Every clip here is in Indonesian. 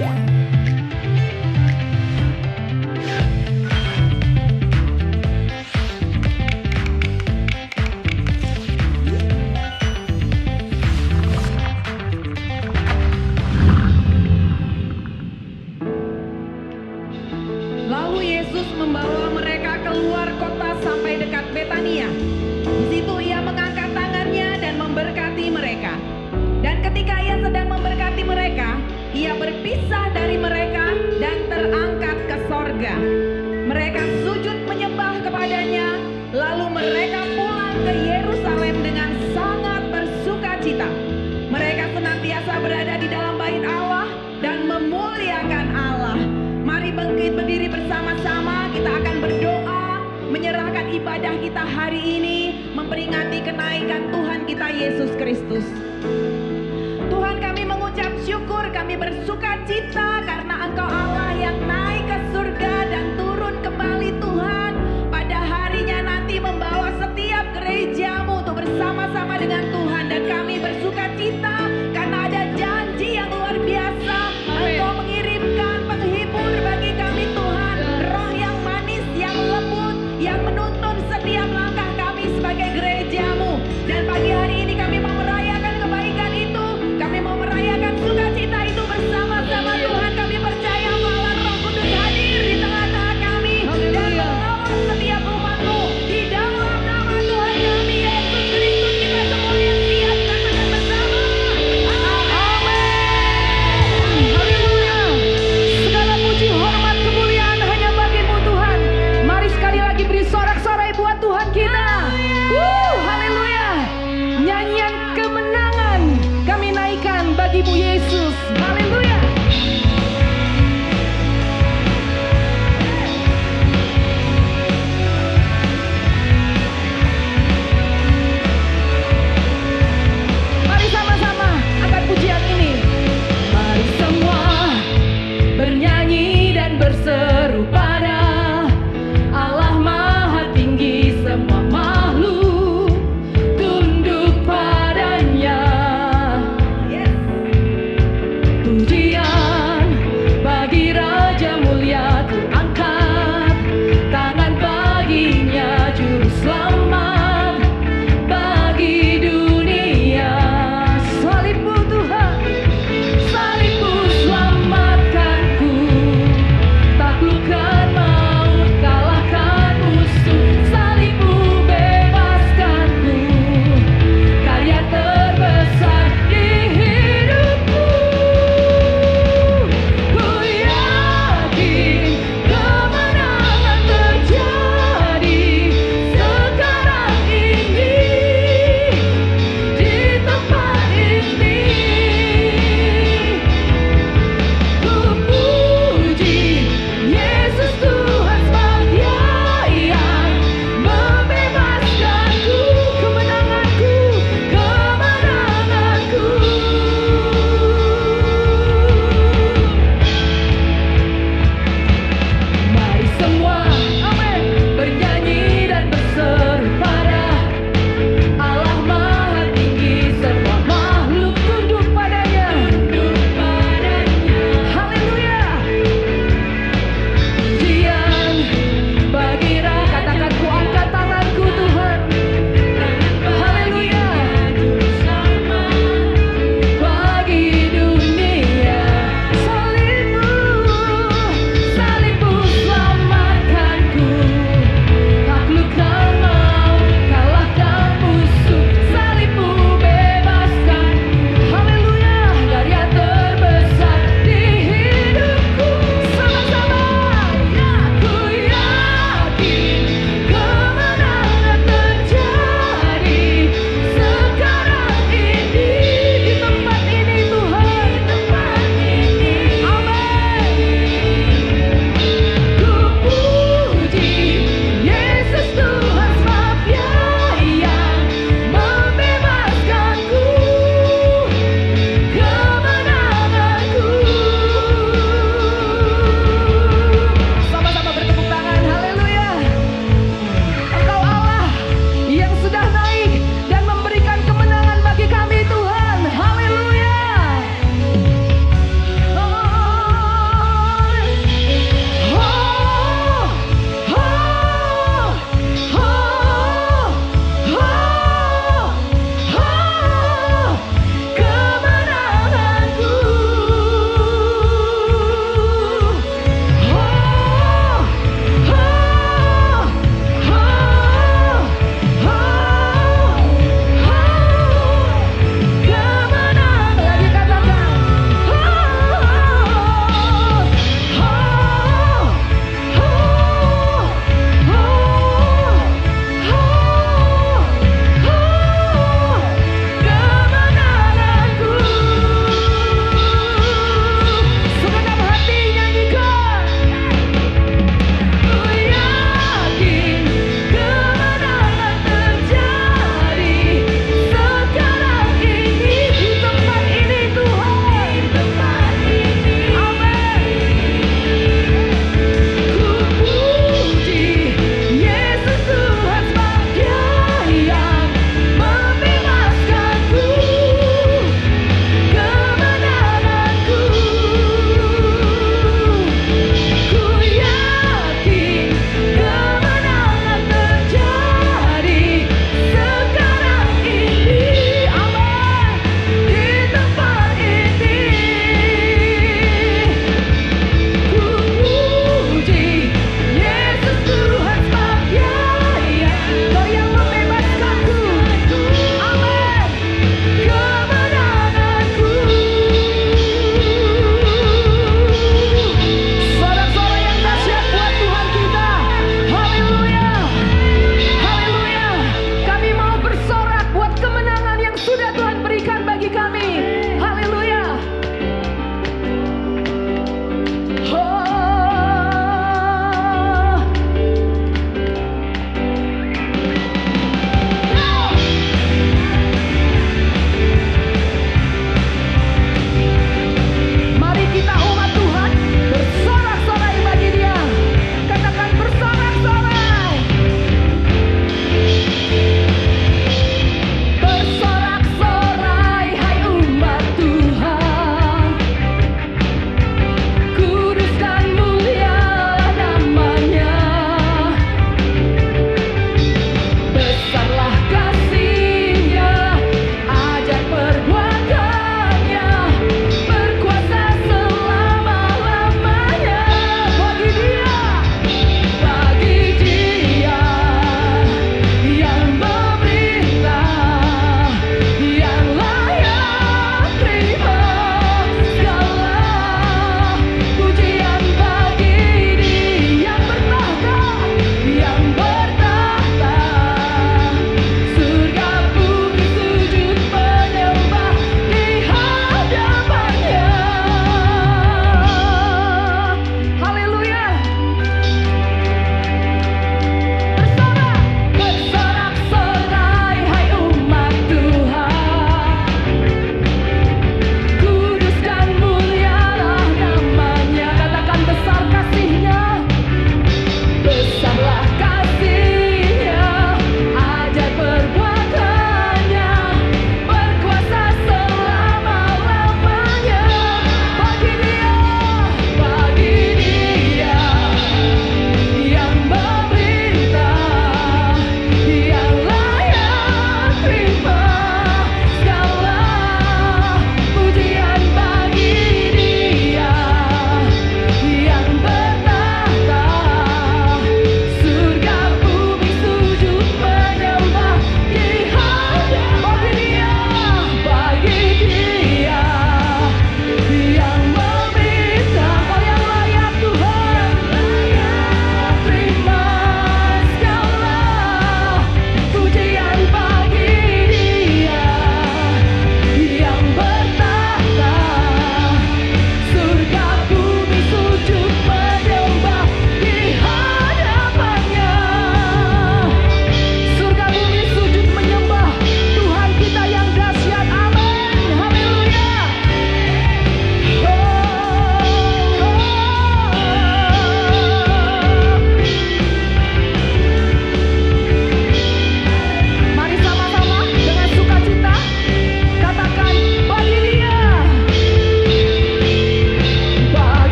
Lalu Yesus membawa mereka keluar kota sampai dekat Betania. Di situ ia mengangkat tangannya dan memberkati mereka. Dan ketika ia sedang memberkati mereka, ia berpisah dari mereka dan terangkat ke sorga. Mereka sujud menyembah kepadanya, lalu mereka pulang ke Yerusalem dengan sangat bersukacita. Mereka senantiasa berada di dalam bait Allah dan memuliakan Allah. Mari berdiri bersama-sama, kita akan berdoa, menyerahkan ibadah kita hari ini, memperingati kenaikan Tuhan kita Yesus Kristus. Tuhan, kami mengucap syukur, kami bersuka cita karena Engkau Allah yang naik ke surga dan turun kembali Tuhan. Pada harinya nanti membawa setiap gerejamu untuk bersama-sama dengan Tuhan. Dan kami bersuka cita karena ada janji yang luar biasa. Engkau mengirimkan penghibur bagi kami Tuhan. Roh yang manis, yang lembut, yang menuntun setiap langkah kami sebagai gerejamu. Dan pagi hari ini kami mau merayakan kebaikan itu. Kami mau merayakan sukacita itu bersama-sama Tuhan. Kami percaya bahwa Roh Kudus hadir di tengah-tengah kami dan melawat setiap umat-Mu. Di dalam nama Tuhan kami Yesus Kristus, kita semua yang siap katakan bersama. Amin. Haleluya. Segala puji, hormat, kemuliaan hanya bagi-Mu Tuhan. Mari sekali lagi beri sorak-sorai buat Tuhan kita. Haleluya. Nyanyian kemenangan kami naikkan bagi-Mu Yesus. Haleluya. Mari sama-sama angkat pujian ini. Mari semua bernyanyi dan berseru pada Allah Maha Tinggi, semua makhluk tunduk padanya. Pujian bagi Raja mulia, angkat tangan baginya, juru selamat bagi dunia. Salibmu Tuhan, salibmu selamatkanku, taklukkan maut, kalahkan musuh. Salibmu bebaskanku, karya terbesar di hidupku.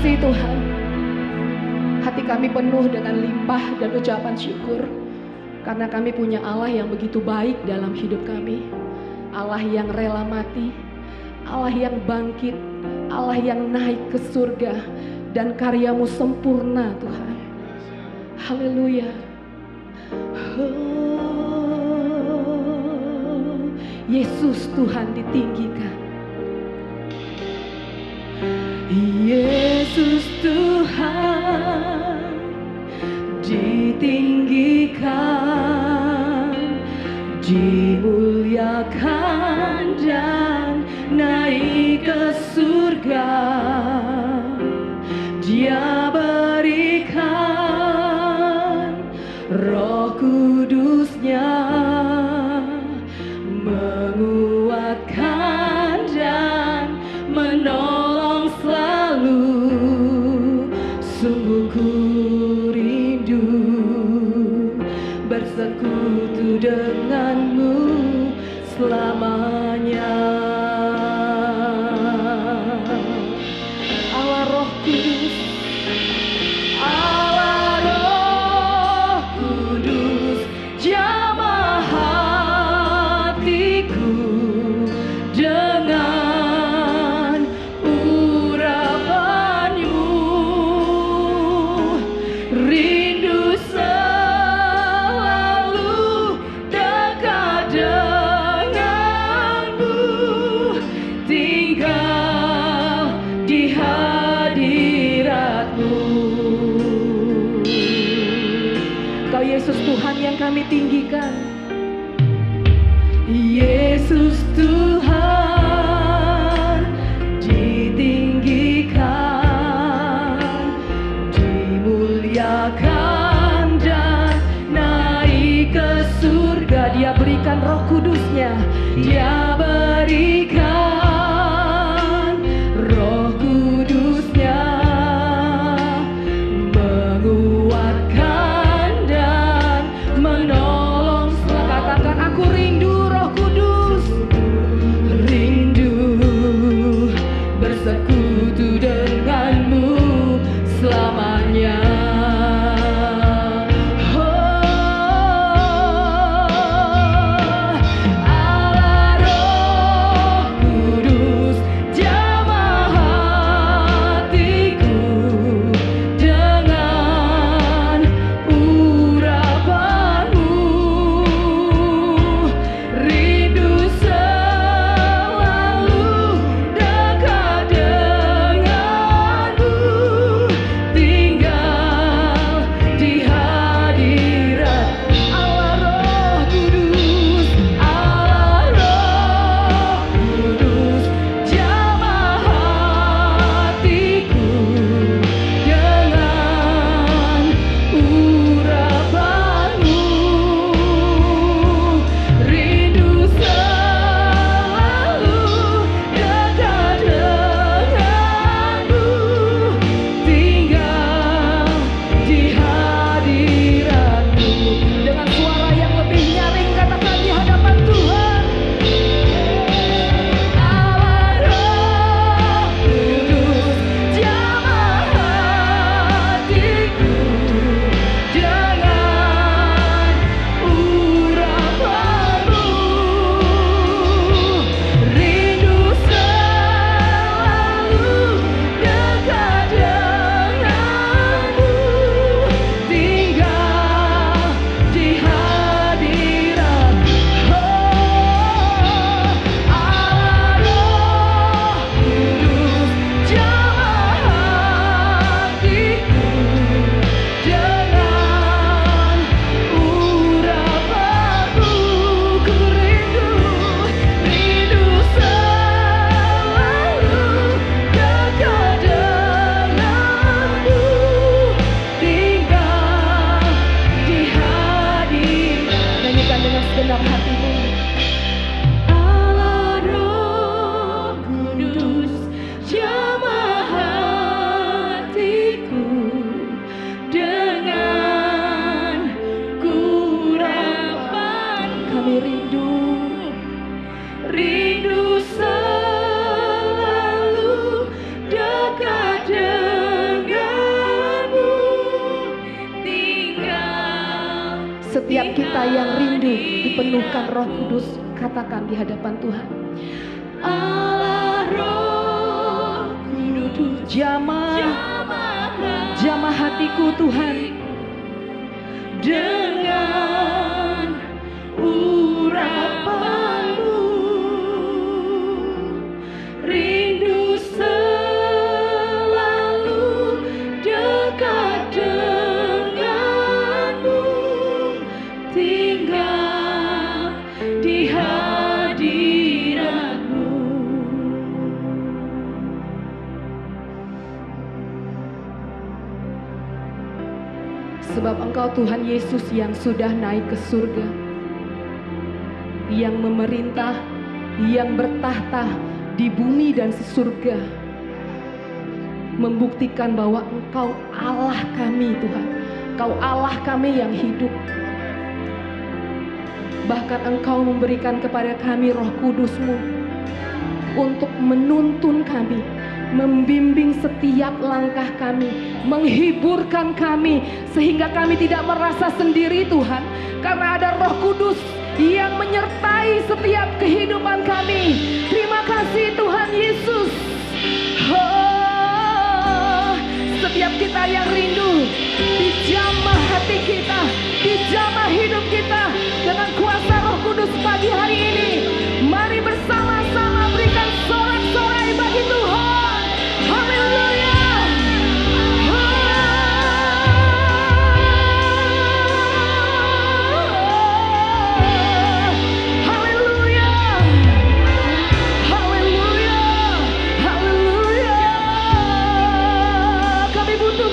kasih Tuhan. Hati kami penuh dengan limpah dan ucapan syukur, karena kami punya Allah yang begitu baik dalam hidup kami. Allah yang rela mati, Allah yang bangkit, Allah yang naik ke surga, dan karyamu sempurna Tuhan. Haleluya. Oh, Yesus Tuhan ditinggikan. Yesus Tuhan ditinggikan, dimuliakan dan naik ke surga. Dia berikan Roh Kudus-Nya, menguatkan dan menolong selalu. Sungguh ku rindu bersekutu denganmu selamanya. Allah Roh Kudus, Allah Roh Kudus, jamah hatiku dengan urapanmu. Rindu selalu dekat denganmu, tinggal di hadiratmu. Kau Yesus Tuhan yang kami tinggikan. Yesus Tuhan ditinggikan, dimuliakan dan naik ke surga. Dia berikan Roh Kudus-Nya, Dia berikan Roh Kudus-Nya, menguatkan dan menolong selalu. setiap kita yang rindu dipenuhkan Roh Kudus, katakan di hadapan Tuhan. Allah Roh Kudus, jamah hatiku Tuhan dengan urapanmu, rindu selalu dekat denganmu, tinggal di hadiratmu. Sebab Engkau Tuhan Yesus yang sudah naik ke surga, yang memerintah, yang bertahta di bumi dan di surga, membuktikan bahwa Engkau Allah kami Tuhan. Engkau Allah kami yang hidup. Bahkan Engkau memberikan kepada kami Roh Kudus-Mu untuk menuntun kami, membimbing setiap langkah kami, menghiburkan kami, sehingga kami tidak merasa sendiri Tuhan, karena ada Roh Kudus yang menyertai setiap kehidupan kami. Terima kasih Tuhan Yesus. Setiap kita yang rindu, dijamah hati kita, dijamah hidup kita dengan kuasa Roh Kudus pagi hari ini. Mari bersama-sama berikan sorak-sorai bagi Tuhan. Haleluya. Haleluya. Haleluya. Haleluya. Kami butuh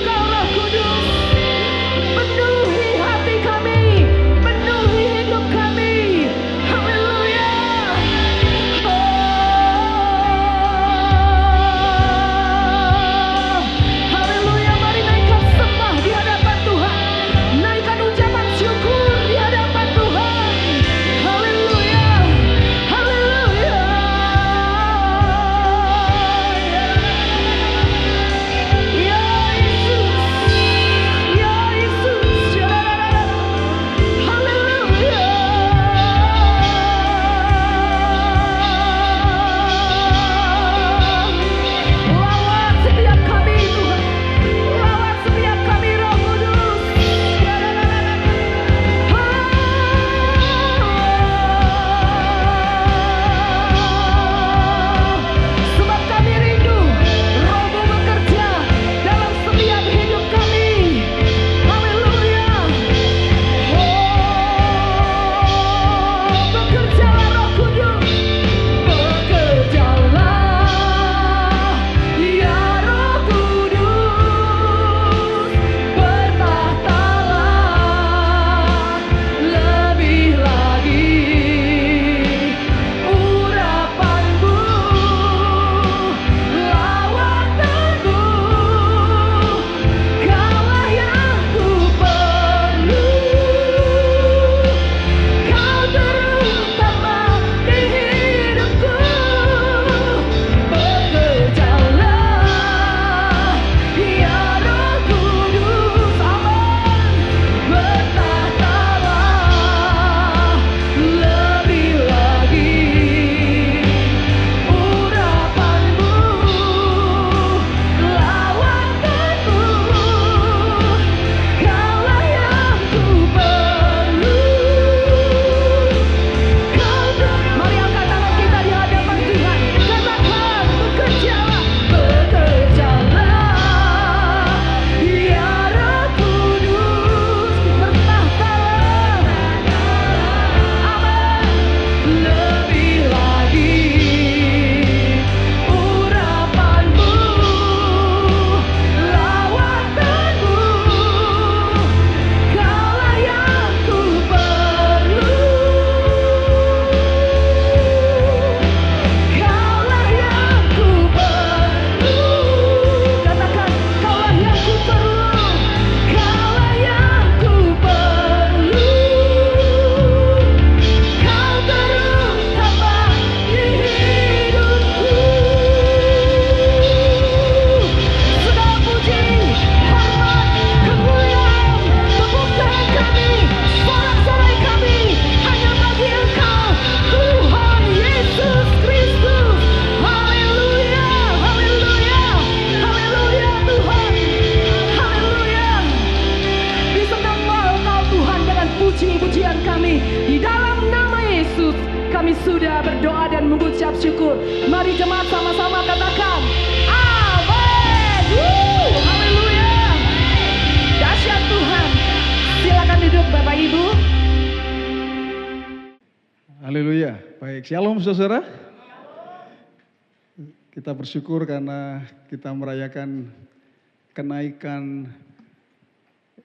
ucap syukur. Mari jemaat sama-sama katakan, amin. Haleluya. Dahsyat Tuhan. Silakan duduk Bapak Ibu. Haleluya. Baik, shalom saudara. Kita bersyukur karena kita merayakan kenaikan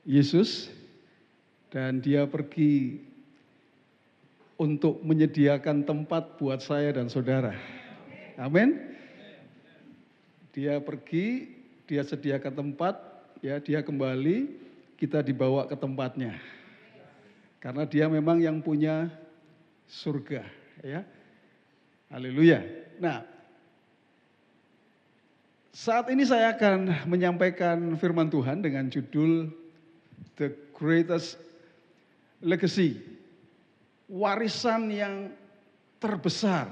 Yesus dan dia pergi untuk menyediakan tempat buat saya dan saudara. Amin. Dia pergi, dia sediakan tempat, ya dia kembali, kita dibawa ke tempatnya. Karena dia memang yang punya surga, ya. Haleluya. Nah, saat ini saya akan menyampaikan firman Tuhan dengan judul The Greatest Legacy. Warisan yang terbesar.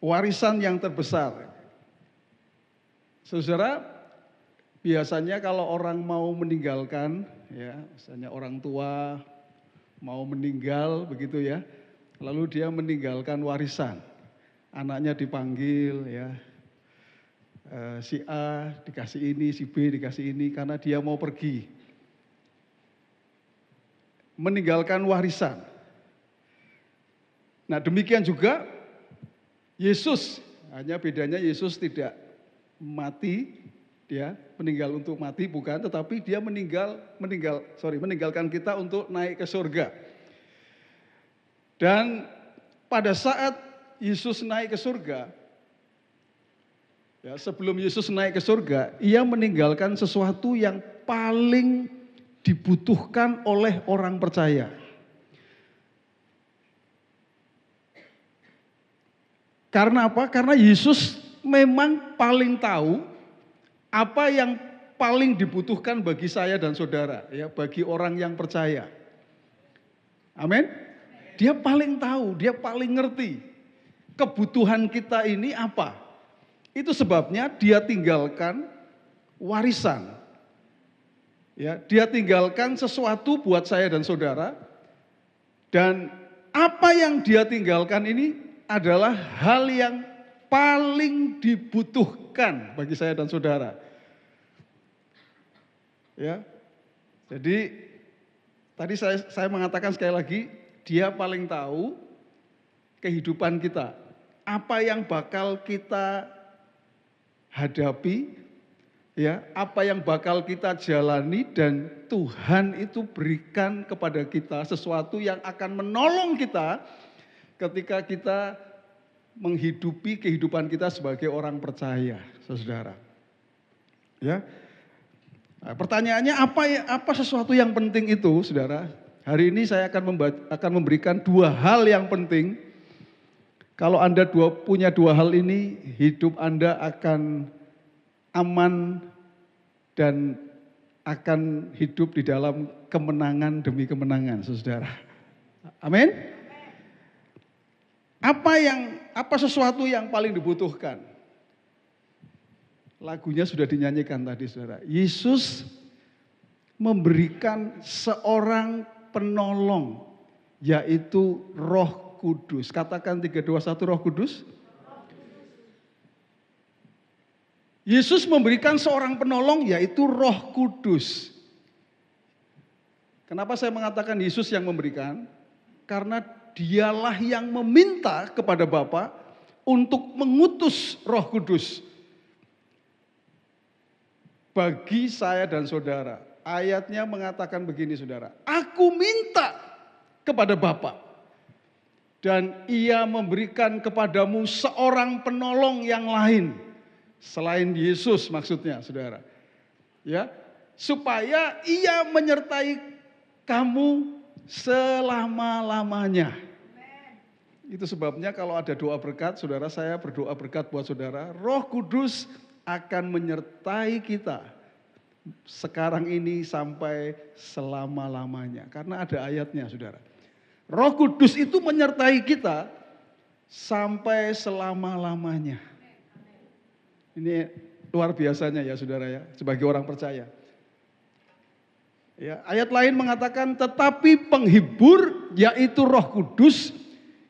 Warisan yang terbesar. Saudara, biasanya kalau orang mau meninggalkan, ya, misalnya orang tua mau meninggal begitu ya, lalu dia meninggalkan warisan. Anaknya dipanggil, ya, si A dikasih ini, si B dikasih ini, karena dia mau pergi. Meninggalkan warisan. Nah demikian juga Yesus, hanya bedanya Yesus tidak mati, dia meninggal untuk mati bukan, tetapi dia meninggalkan kita untuk naik ke surga. Dan pada saat Yesus naik ke surga, ya, sebelum Yesus naik ke surga, ia meninggalkan sesuatu yang paling dibutuhkan oleh orang percaya. Karena apa? Karena Yesus memang paling tahu apa yang paling dibutuhkan bagi saya dan saudara, ya, bagi orang yang percaya. Amin. Dia paling tahu, dia paling ngerti kebutuhan kita ini apa. Itu sebabnya dia tinggalkan warisan. Ya, dia tinggalkan sesuatu buat saya dan saudara. Dan apa yang dia tinggalkan ini adalah hal yang paling dibutuhkan bagi saya dan saudara. Ya. Jadi tadi saya mengatakan sekali lagi, dia paling tahu kehidupan kita. Apa yang bakal kita hadapi, ya, apa yang bakal kita jalani, dan Tuhan itu berikan kepada kita sesuatu yang akan menolong kita ketika kita menghidupi kehidupan kita sebagai orang percaya, saudara. Ya, nah, pertanyaannya apa sesuatu yang penting itu, saudara? Hari ini saya akan memberikan dua hal yang penting. Kalau Anda punya dua hal ini, hidup Anda akan aman dan akan hidup di dalam kemenangan demi kemenangan, saudara. Amin. Apa sesuatu yang paling dibutuhkan? Lagunya sudah dinyanyikan tadi, saudara. Yesus memberikan seorang penolong, yaitu Roh Kudus. Katakan 3, 2, 1, Roh Kudus. Yesus memberikan seorang penolong, yaitu Roh Kudus. Kenapa saya mengatakan Yesus yang memberikan? Karena dialah yang meminta kepada Bapa untuk mengutus Roh Kudus bagi saya dan saudara. Ayatnya mengatakan begini, saudara. Aku minta kepada Bapa, dan ia memberikan kepadamu seorang penolong yang lain. Selain Yesus maksudnya, saudara. Ya, supaya ia menyertai kamu selama-lamanya. Itu sebabnya kalau ada doa berkat, saudara, saya berdoa berkat buat saudara. Roh Kudus akan menyertai kita sekarang ini sampai selama-lamanya. Karena ada ayatnya, saudara. Roh Kudus itu menyertai kita sampai selama-lamanya. Ini luar biasanya ya, saudara ya, sebagai orang percaya. Ya, ayat lain mengatakan, tetapi penghibur, yaitu Roh Kudus,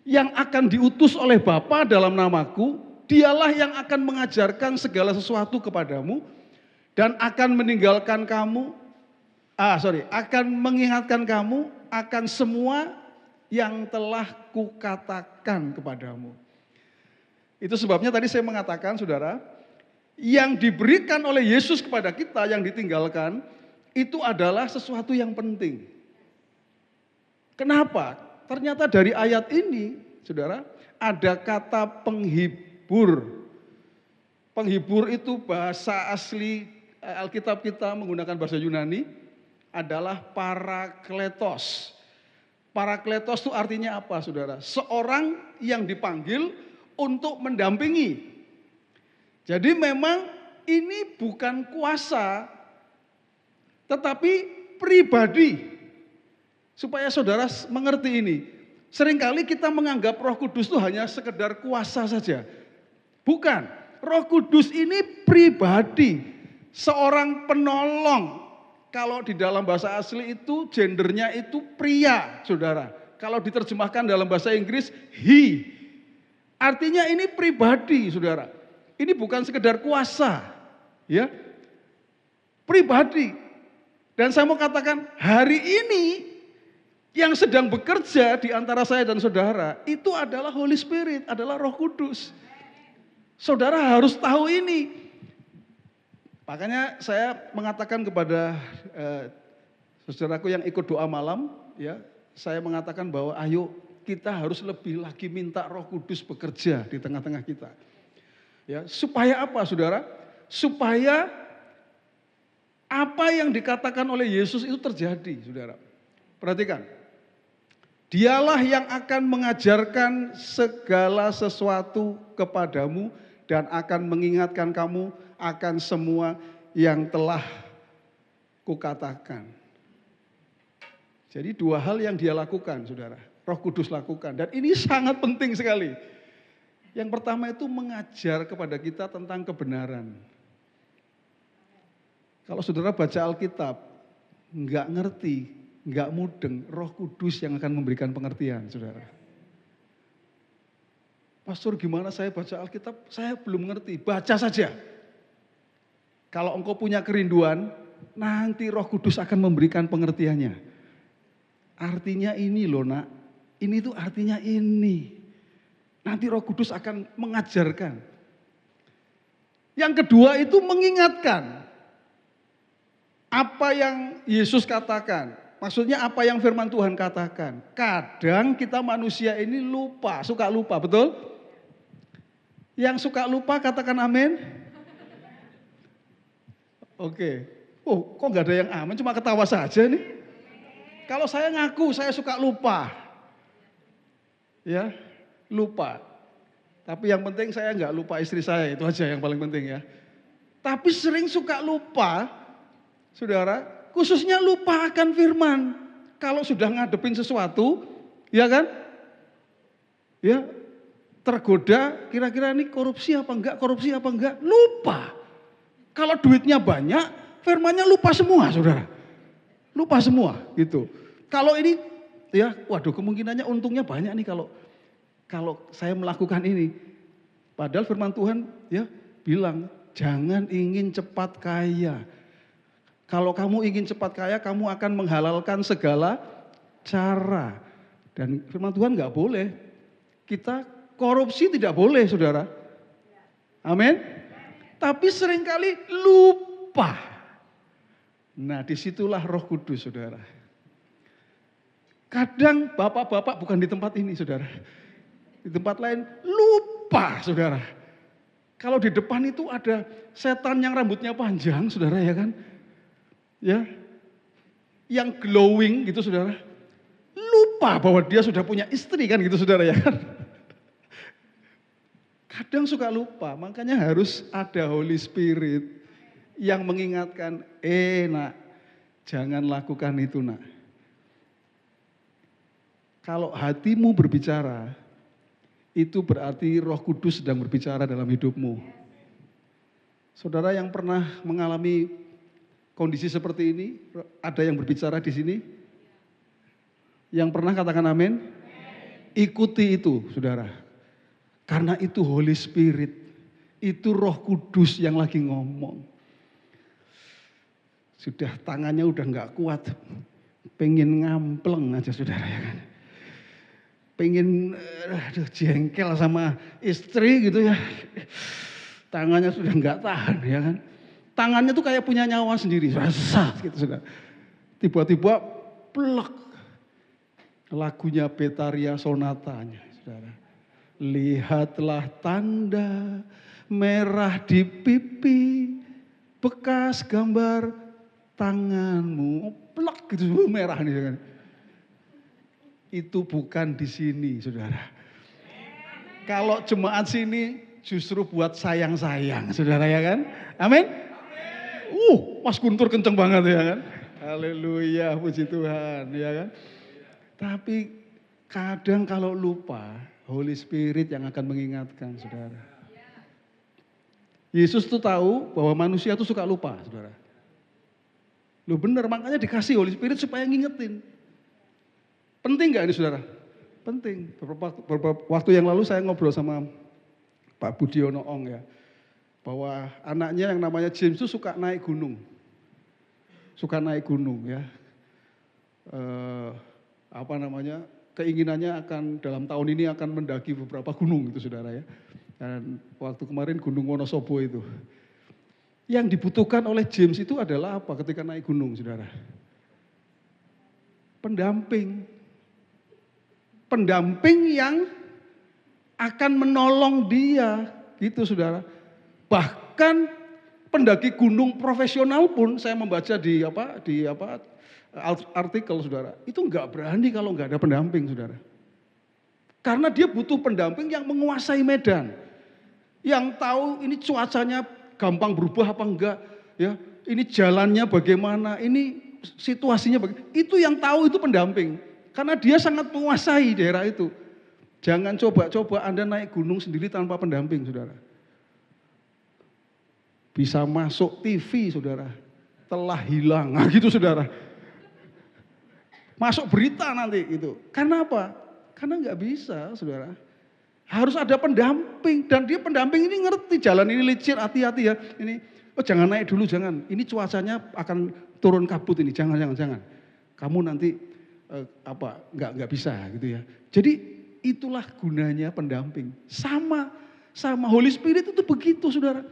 yang akan diutus oleh Bapa dalam namaku, dialah yang akan mengajarkan segala sesuatu kepadamu dan akan akan mengingatkan kamu akan semua yang telah kukatakan kepadamu. Itu sebabnya tadi saya mengatakan, saudara, yang diberikan oleh Yesus kepada kita yang ditinggalkan, itu adalah sesuatu yang penting. Kenapa? Ternyata dari ayat ini, saudara, ada kata penghibur. Penghibur itu bahasa asli Alkitab kita menggunakan bahasa Yunani adalah parakletos. Parakletos itu artinya apa, saudara? Seorang yang dipanggil untuk mendampingi. Jadi memang ini bukan kuasa, tetapi pribadi. Supaya saudara mengerti ini. Seringkali kita menganggap Roh Kudus itu hanya sekedar kuasa saja. Bukan. Roh Kudus ini pribadi. Seorang penolong. Kalau di dalam bahasa asli itu gendernya itu pria, saudara. Kalau diterjemahkan dalam bahasa Inggris, he. Artinya ini pribadi, saudara. Ini bukan sekedar kuasa. Ya. Pribadi. Dan saya mau katakan, hari ini yang sedang bekerja di antara saya dan saudara, itu adalah Holy Spirit, adalah Roh Kudus. Saudara harus tahu ini. Makanya saya mengatakan kepada saudaraku yang ikut doa malam, ya, saya mengatakan bahwa ayo kita harus lebih lagi minta Roh Kudus bekerja di tengah-tengah kita. Ya, supaya apa, saudara? Supaya apa yang dikatakan oleh Yesus itu terjadi, saudara. Perhatikan. Dialah yang akan mengajarkan segala sesuatu kepadamu dan akan mengingatkan kamu akan semua yang telah kukatakan. Jadi dua hal yang dia lakukan, saudara. Roh Kudus lakukan. Dan ini sangat penting sekali. Yang pertama itu mengajar kepada kita tentang kebenaran. Kalau saudara baca Alkitab, nggak ngerti, nggak mudeng, Roh Kudus yang akan memberikan pengertian, saudara. Pastor, gimana saya baca Alkitab? Saya belum ngerti, baca saja. Kalau engkau punya kerinduan, nanti Roh Kudus akan memberikan pengertiannya. Artinya ini loh, nak. Ini tuh artinya ini. Nanti Roh Kudus akan mengajarkan. Yang kedua itu mengingatkan apa yang Yesus katakan. Maksudnya apa yang firman Tuhan katakan. Kadang kita manusia ini lupa, suka lupa, betul? Yang suka lupa katakan amin. Oke. Oh, kok nggak ada yang amin, cuma ketawa saja nih. Kalau saya ngaku saya suka lupa. Ya, lupa. Tapi yang penting saya nggak lupa istri saya, itu aja yang paling penting ya. Tapi sering suka lupa, saudara, khususnya lupa akan firman. Kalau sudah ngadepin sesuatu, ya kan? Ya, tergoda kira-kira ini korupsi apa enggak, lupa. Kalau duitnya banyak, firmannya lupa semua, saudara. Lupa semua, gitu. Kalau ini, ya, waduh kemungkinannya untungnya banyak nih kalau saya melakukan ini. Padahal firman Tuhan, ya, bilang, jangan ingin cepat kaya. Kalau kamu ingin cepat kaya, kamu akan menghalalkan segala cara. Dan firman Tuhan nggak boleh. Kita korupsi tidak boleh, saudara. Amin. Tapi seringkali lupa. Nah, disitulah Roh Kudus, saudara. Kadang bapak-bapak bukan di tempat ini, saudara. Di tempat lain lupa, saudara. Kalau di depan itu ada setan yang rambutnya panjang, saudara, ya kan? Ya, yang glowing gitu, saudara. Lupa bahwa dia sudah punya istri kan gitu, saudara, ya kan? Kadang suka lupa, makanya harus ada Holy Spirit yang mengingatkan, nak, jangan lakukan itu, nak. Kalau hatimu berbicara, itu berarti Roh Kudus sedang berbicara dalam hidupmu. Saudara yang pernah mengalami kondisi seperti ini, ada yang berbicara di sini? Yang pernah katakan amin? Ikuti itu, saudara. Karena itu Holy Spirit, itu Roh Kudus yang lagi ngomong. Sudah tangannya udah nggak kuat, pengen ngampleng aja saudara ya kan. Pengen jengkel sama istri gitu ya. Tangannya sudah nggak tahan ya kan. Tangannya tuh kayak punya nyawa sendiri, rasa gitu saudara. Tiba-tiba plek lagunya Betaria Sonatanya saudara. Lihatlah tanda merah di pipi, bekas gambar tanganmu, plek gitu merah nih kan. Itu bukan di sini saudara. Kalau jemaat sini justru buat sayang-sayang saudara ya kan. Amin. Mas Guntur kenceng banget ya kan. Haleluya, puji Tuhan ya kan. Tapi kadang kalau lupa, Holy Spirit yang akan mengingatkan saudara. Yesus tuh tahu bahwa manusia tuh suka lupa saudara. Loh bener, makanya dikasih Holy Spirit supaya ngingetin. Penting gak ini saudara? Penting. Beberapa waktu yang lalu saya ngobrol sama Pak Budiono Ong ya. Bahwa anaknya yang namanya James itu suka naik gunung. Suka naik gunung ya. Keinginannya akan dalam tahun ini akan mendaki beberapa gunung itu saudara ya. Dan waktu kemarin Gunung Wonosobo itu. Yang dibutuhkan oleh James itu adalah apa ketika naik gunung saudara? Pendamping. Pendamping yang akan menolong dia gitu saudara. Bahkan pendaki gunung profesional pun saya membaca di artikel saudara, itu enggak berani kalau enggak ada pendamping saudara. Karena dia butuh pendamping yang menguasai medan. Yang tahu ini cuacanya gampang berubah apa enggak, ya. Ini jalannya bagaimana, ini situasinya bagaimana. Itu yang tahu itu pendamping. Karena dia sangat menguasai daerah itu. Jangan coba-coba Anda naik gunung sendiri tanpa pendamping, saudara. Bisa masuk TV, saudara. Telah hilang, nah gitu saudara. Masuk berita nanti gitu. Karena apa? Karena nggak bisa, saudara. Harus ada pendamping. Dan dia pendamping ini ngerti jalan ini licin, hati-hati ya. Ini, jangan naik dulu, jangan. Ini cuacanya akan turun kabut ini, jangan. Kamu nanti nggak bisa gitu ya. Jadi itulah gunanya pendamping. Sama Holy Spirit itu begitu, saudara.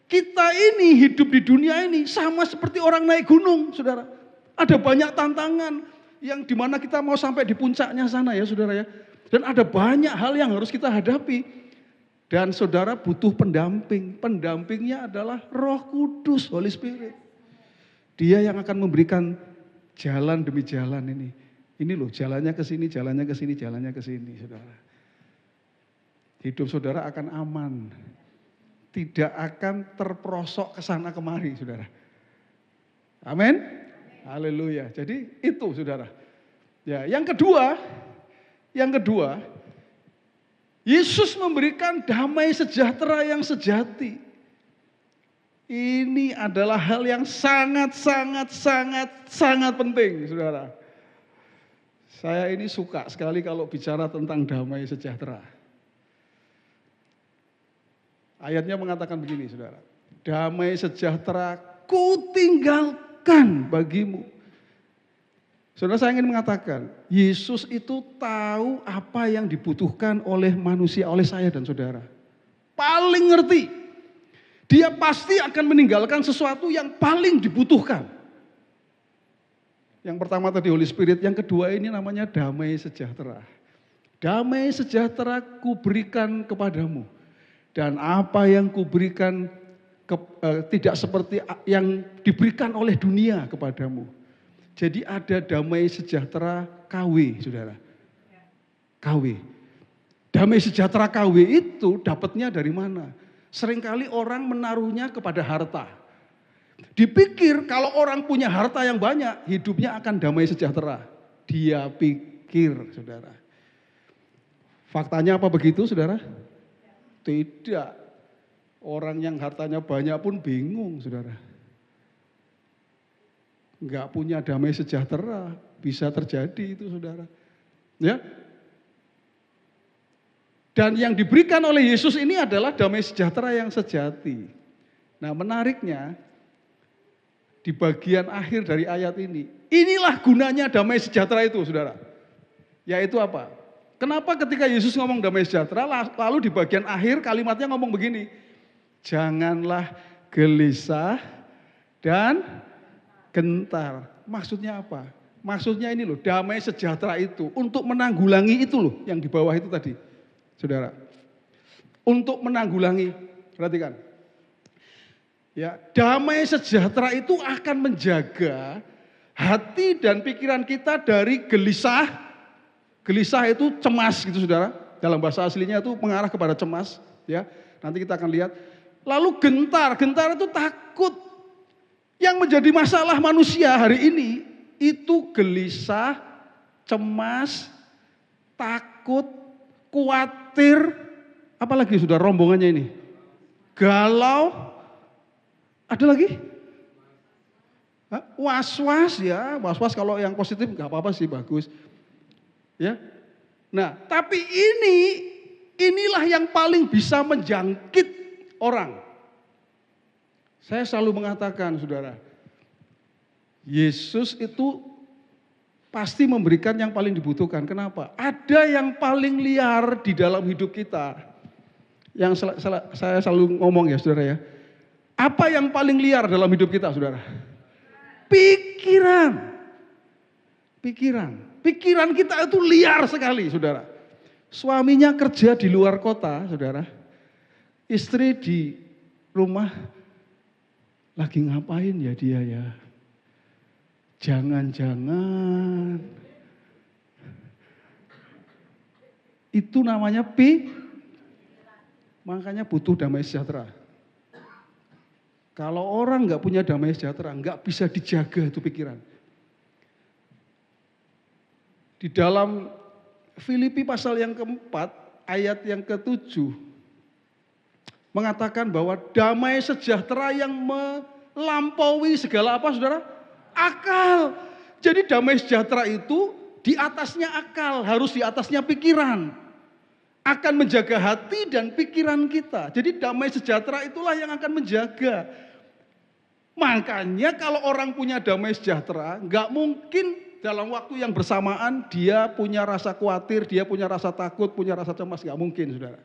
Kita ini hidup di dunia ini sama seperti orang naik gunung, saudara. Ada banyak tantangan yang dimana kita mau sampai di puncaknya sana ya, saudara ya. Dan ada banyak hal yang harus kita hadapi. Dan saudara butuh pendamping. Pendampingnya adalah Roh Kudus, Holy Spirit. Dia yang akan memberikan jalan demi jalan ini. Ini loh, jalannya ke sini, jalannya ke sini, jalannya ke sini, saudara. Hidup saudara akan aman. Tidak akan terperosok ke sana kemari, saudara. Amin. Haleluya. Jadi itu, saudara. Ya, yang kedua, Yesus memberikan damai sejahtera yang sejati. Ini adalah hal yang sangat penting, saudara. Saya ini suka sekali kalau bicara tentang damai sejahtera. Ayatnya mengatakan begini, saudara. Damai sejahtera kutinggalkan bagimu. Saudara, saya ingin mengatakan, Yesus itu tahu apa yang dibutuhkan oleh manusia, oleh saya dan saudara. Paling ngerti. Dia pasti akan meninggalkan sesuatu yang paling dibutuhkan. Yang pertama tadi Holy Spirit, yang kedua ini namanya damai sejahtera. Damai sejahtera kuberikan kepadamu. Dan apa yang kuberikan tidak seperti yang diberikan oleh dunia kepadamu. Jadi ada damai sejahtera KW, saudara. KW. Damai sejahtera KW itu dapatnya dari mana? Seringkali orang menaruhnya kepada harta. Dipikir kalau orang punya harta yang banyak, hidupnya akan damai sejahtera. Dia pikir, saudara. Faktanya apa begitu, saudara? Tidak. Orang yang hartanya banyak pun bingung, saudara. Enggak punya damai sejahtera, bisa terjadi itu, saudara. Ya. Dan yang diberikan oleh Yesus ini adalah damai sejahtera yang sejati. Nah, menariknya di bagian akhir dari ayat ini, inilah gunanya damai sejahtera itu, saudara. Yaitu apa? Kenapa ketika Yesus ngomong damai sejahtera, lalu di bagian akhir kalimatnya ngomong begini, janganlah gelisah dan gentar. Maksudnya apa? Maksudnya ini loh, damai sejahtera itu untuk menanggulangi itu loh yang di bawah itu tadi. Saudara, untuk menanggulangi, perhatikan. Ya, damai sejahtera itu akan menjaga hati dan pikiran kita dari gelisah. Gelisah itu cemas gitu, saudara. Dalam bahasa aslinya itu mengarah kepada cemas. Ya, nanti kita akan lihat. Lalu gentar itu takut. Yang menjadi masalah manusia hari ini itu gelisah, cemas, takut, khawatir, apalagi sudah rombongannya ini, galau, ada lagi, was-was ya, was-was kalau yang positif nggak apa-apa sih, bagus, ya. Nah, tapi inilah yang paling bisa menjangkit orang. Saya selalu mengatakan, saudara, Yesus itu pasti memberikan yang paling dibutuhkan. Kenapa? Ada yang paling liar di dalam hidup kita. Yang saya selalu ngomong ya, saudara ya. Apa yang paling liar dalam hidup kita, saudara? Pikiran. Pikiran kita itu liar sekali, saudara. Suaminya kerja di luar kota, saudara. Istri di rumah, lagi ngapain ya dia ya? Jangan-jangan itu namanya makanya butuh damai sejahtera. Kalau orang nggak punya damai sejahtera, nggak bisa dijaga itu pikiran. Di dalam Filipi pasal yang keempat, ayat yang ke-7, mengatakan bahwa damai sejahtera yang melampaui segala apa, saudara? Akal. Jadi damai sejahtera itu di atasnya akal, harus di atasnya pikiran. Akan menjaga hati dan pikiran kita. Jadi damai sejahtera itulah yang akan menjaga. Makanya kalau orang punya damai sejahtera, nggak mungkin dalam waktu yang bersamaan dia punya rasa khawatir, dia punya rasa takut, punya rasa cemas, nggak mungkin, saudara.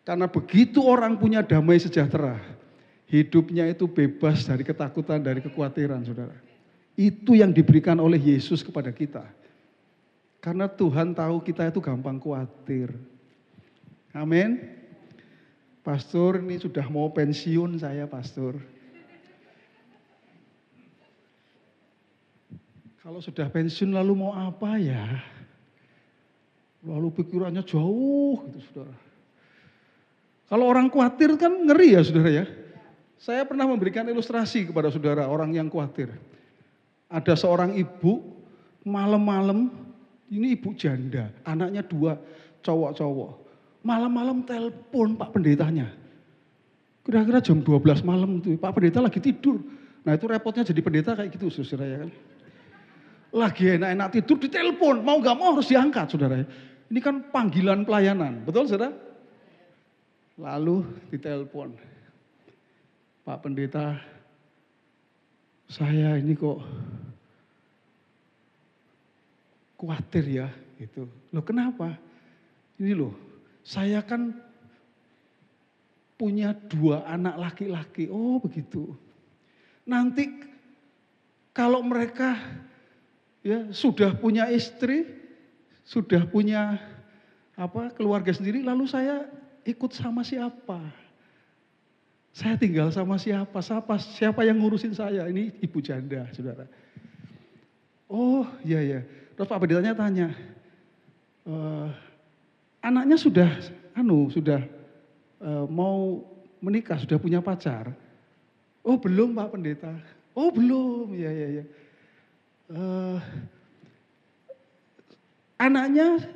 Karena begitu orang punya damai sejahtera, hidupnya itu bebas dari ketakutan, dari kekhawatiran, saudara. Itu yang diberikan oleh Yesus kepada kita. Karena Tuhan tahu kita itu gampang khawatir. Amin. Pastor, ini sudah mau pensiun saya, Pastor. Kalau sudah pensiun lalu mau apa ya? Lalu pikirannya jauh gitu, saudara. Kalau orang khawatir kan ngeri ya, saudara ya. Saya pernah memberikan ilustrasi kepada saudara orang yang khawatir. Ada seorang ibu malam-malam, ini ibu janda, anaknya 2 cowok-cowok. Malam-malam telepon Pak Pendetanya. Kira-kira jam 12 malam itu, Pak Pendeta lagi tidur. Nah itu repotnya jadi pendeta kayak gitu, saudara ya kan. Lagi enak-enak tidur ditelepon, mau gak mau harus diangkat, saudara ya. Ini kan panggilan pelayanan, betul saudara? Lalu ditelepon. Pak Pendeta, saya ini kok khawatir ya, gitu. Loh kenapa? Ini loh, saya kan punya 2 anak laki-laki. Oh begitu. Nanti kalau mereka ya sudah punya istri, sudah punya keluarga sendiri, lalu saya ikut sama siapa? Saya tinggal sama siapa? Siapa yang ngurusin saya? Ini ibu janda, saudara. Oh iya. Terus Pak Pendetanya tanya, anaknya sudah mau menikah, sudah punya pacar? Oh belum Pak Pendeta. Oh belum, iya. Anaknya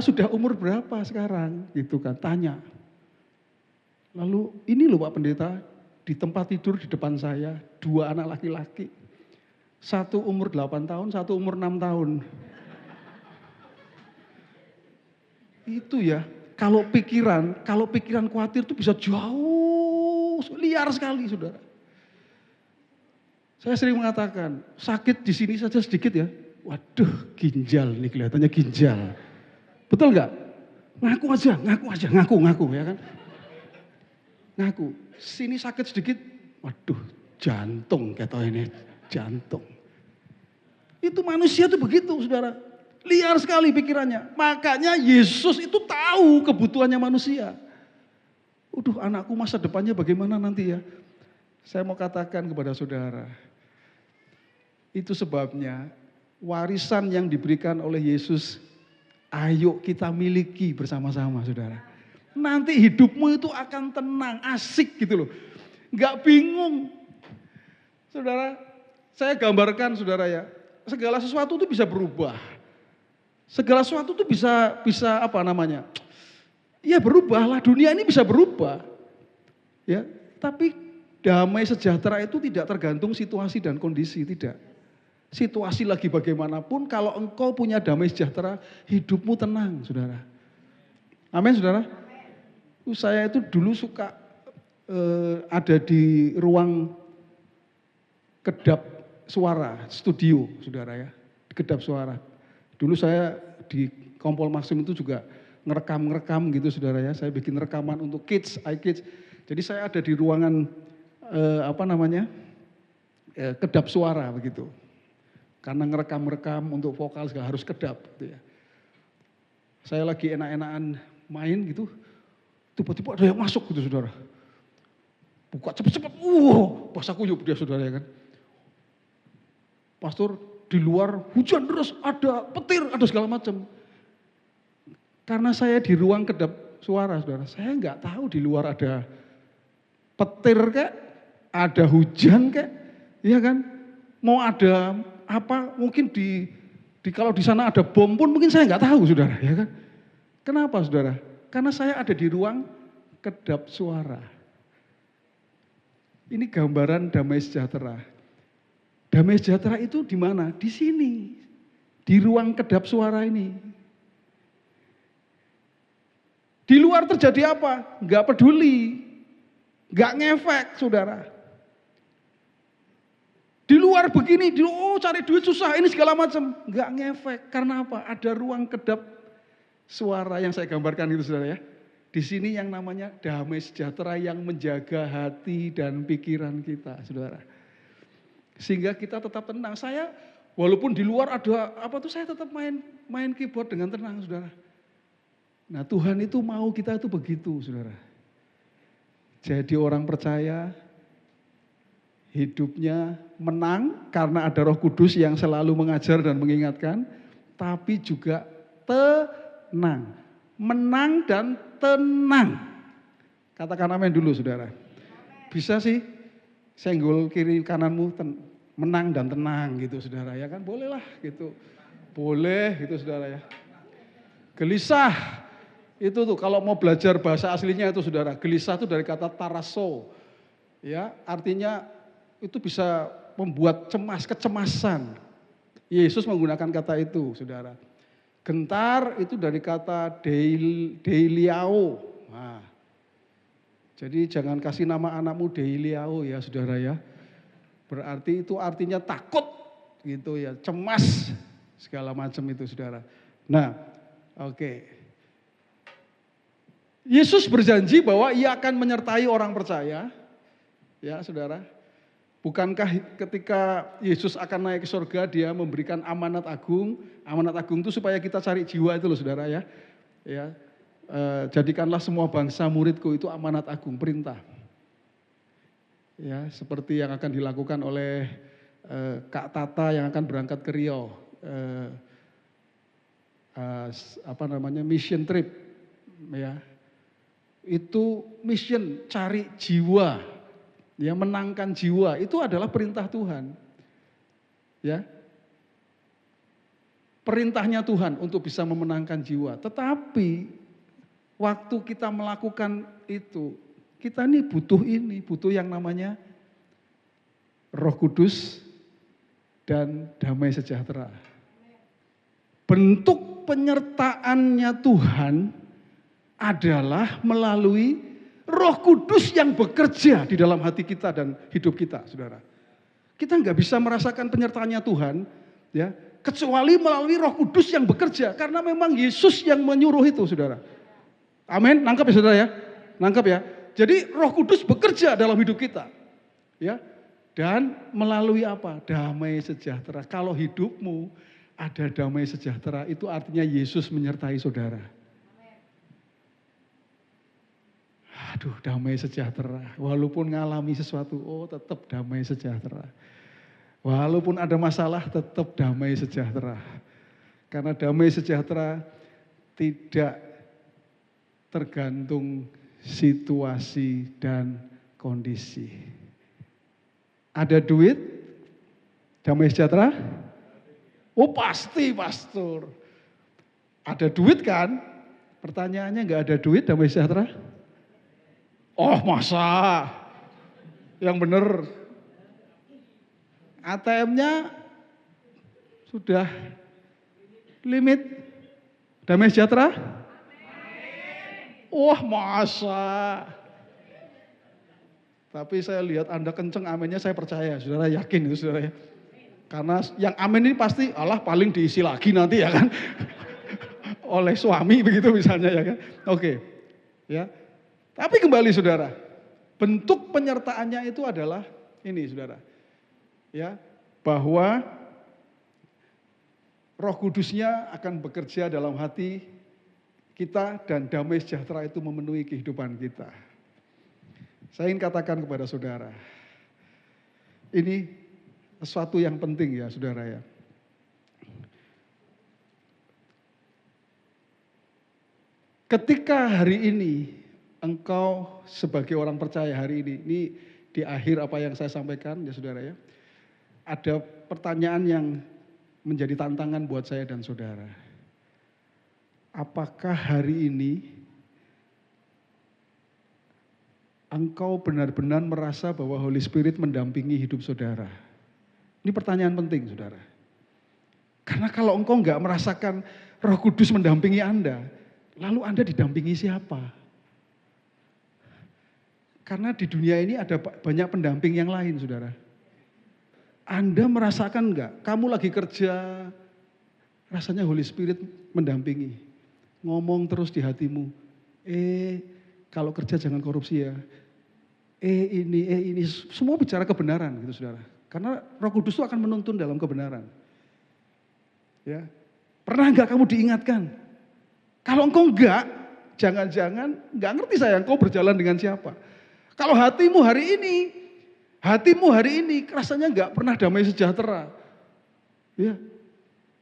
sudah umur berapa sekarang? Gitu kan, tanya. Lalu ini loh Pak Pendeta, di tempat tidur di depan saya, 2 anak laki-laki. 1 umur 8 tahun, 1 umur 6 tahun. Itu ya, kalau pikiran khawatir itu bisa jauh, liar sekali saudara. Saya sering mengatakan, sakit di sini saja sedikit ya, waduh ginjal nih kelihatannya ginjal. Betul nggak? Ngaku aja ya kan. Ngaku, sini sakit sedikit, waduh jantung kata ini, jantung. Itu manusia tuh begitu saudara, liar sekali pikirannya. Makanya Yesus itu tahu kebutuhannya manusia. Anakku masa depannya bagaimana nanti ya. Saya mau katakan kepada saudara, itu sebabnya warisan yang diberikan oleh Yesus, ayo kita miliki bersama-sama saudara. Nanti hidupmu itu akan tenang, asik gitu loh. Gak bingung. Saudara, saya gambarkan saudara ya, segala sesuatu itu bisa berubah. Segala sesuatu itu bisa apa namanya? Ya berubahlah, dunia ini bisa berubah. Ya, tapi damai sejahtera itu tidak tergantung situasi dan kondisi, tidak. Situasi lagi bagaimanapun, kalau engkau punya damai sejahtera, hidupmu tenang, saudara. Amin, saudara. Saya itu dulu suka ada di ruang kedap suara, studio, saudara ya, kedap suara. Dulu saya di Kompol Maxim itu juga ngerekam gitu, saudara ya. Saya bikin rekaman untuk kids, iKids. Jadi saya ada di ruangan kedap suara begitu. Karena ngerekam untuk vokal segala harus kedap gitu ya. Saya lagi enak-enakan main gitu, tiba-tiba ada yang masuk gitu saudara. Buka cepet-cepet, basah kuyup dia saudara ya kan. Pastor di luar hujan deras, ada petir, ada segala macam. Karena saya di ruang kedap suara saudara, saya nggak tahu di luar ada petir kek, ada hujan kek, ya kan. Mau ada apa, mungkin kalau di sana ada bom pun mungkin saya nggak tahu saudara, ya kan. Kenapa saudara? Karena saya ada di ruang kedap suara. Ini gambaran damai sejahtera. Damai sejahtera itu di mana? Di sini, di ruang kedap suara ini. Di luar terjadi apa? Nggak peduli, nggak ngefek saudara. Di luar begini, cari duit susah, ini segala macam. Nggak ngefek, karena apa? Ada ruang kedap suara yang saya gambarkan itu saudara ya. Di sini yang namanya damai sejahtera yang menjaga hati dan pikiran kita saudara. Sehingga kita tetap tenang. Saya walaupun di luar ada saya tetap main keyboard dengan tenang saudara. Nah Tuhan itu mau kita itu begitu saudara. Jadi orang percaya hidupnya menang karena ada Roh Kudus yang selalu mengajar dan mengingatkan, tapi juga tenang. Menang dan tenang. Katakan amin dulu saudara. Bisa sih senggol kiri kananmu menang dan tenang gitu saudara ya kan, bolehlah gitu. Boleh gitu saudara ya. Gelisah itu tuh kalau mau belajar bahasa aslinya itu saudara, gelisah itu dari kata taraso. Ya, artinya itu bisa membuat cemas, kecemasan. Yesus menggunakan kata itu, saudara. Gentar itu dari kata deiliao. Nah, jadi jangan kasih nama anakmu deiliao ya, saudara ya. Berarti itu artinya takut, gitu ya, cemas, segala macam itu, saudara. Nah, oke. Yesus berjanji bahwa Ia akan menyertai orang percaya, ya, saudara. Bukankah ketika Yesus akan naik ke surga, dia memberikan amanat agung itu supaya kita cari jiwa itu loh saudara ya. Jadikanlah semua bangsa muridku, itu amanat agung, perintah. Ya, seperti yang akan dilakukan oleh Kak Tata yang akan berangkat ke Riau. Mission trip. Ya. Itu mission, cari jiwa. Ya, menangkan jiwa itu adalah perintah Tuhan. Ya. Perintahnya Tuhan untuk bisa memenangkan jiwa. Tetapi waktu kita melakukan itu, kita butuh yang namanya Roh Kudus dan damai sejahtera. Bentuk bentuk penyertaannya Tuhan adalah melalui Roh Kudus yang bekerja di dalam hati kita dan hidup kita, saudara. Kita nggak bisa merasakan penyertaannya Tuhan, ya, kecuali melalui Roh Kudus yang bekerja, karena memang Yesus yang menyuruh itu, saudara. Amin, nangkap ya saudara ya, nangkap ya. Jadi Roh Kudus bekerja dalam hidup kita, ya, dan melalui apa? Damai sejahtera. Kalau hidupmu ada damai sejahtera, itu artinya Yesus menyertai saudara. Aduh, damai sejahtera. Walaupun ngalami sesuatu, oh tetap damai sejahtera. Walaupun ada masalah, tetap damai sejahtera. Karena damai sejahtera tidak tergantung situasi dan kondisi. Ada duit, damai sejahtera? Oh pasti, pastor. Ada duit kan? Pertanyaannya nggak ada duit, damai sejahtera? Oh masa? Yang benar. ATM-nya sudah limit, damai sejahtera? Wah masa? Tapi saya lihat Anda kenceng amennya, saya percaya, saudara yakin itu saudara ya. Karena yang amin ini pasti Allah paling diisi lagi nanti ya kan. Oleh suami begitu misalnya ya kan. Oke. Ya. Tapi kembali saudara, bentuk penyertaannya itu adalah ini saudara. Ya, bahwa Roh Kudusnya akan bekerja dalam hati kita dan damai sejahtera itu memenuhi kehidupan kita. Saya ingin katakan kepada saudara, ini sesuatu yang penting ya saudara ya. Ketika hari ini engkau sebagai orang percaya hari ini di akhir apa yang saya sampaikan ya saudara ya, ada pertanyaan yang menjadi tantangan buat saya dan saudara. Apakah hari ini engkau benar-benar merasa bahwa Holy Spirit mendampingi hidup saudara? Ini pertanyaan penting saudara. Karena kalau engkau enggak merasakan Roh Kudus mendampingi Anda, lalu Anda didampingi siapa? Karena di dunia ini ada banyak pendamping yang lain saudara. Anda merasakan enggak? Kamu lagi kerja, rasanya Holy Spirit mendampingi. Ngomong terus di hatimu, kalau kerja jangan korupsi ya. Ini, semua bicara kebenaran gitu saudara. Karena Roh Kudus itu akan menuntun dalam kebenaran. Ya, pernah enggak kamu diingatkan? Kalau engkau enggak, jangan-jangan enggak ngerti saya engkau berjalan dengan siapa. Kalau hatimu hari ini rasanya enggak pernah damai sejahtera. Ya,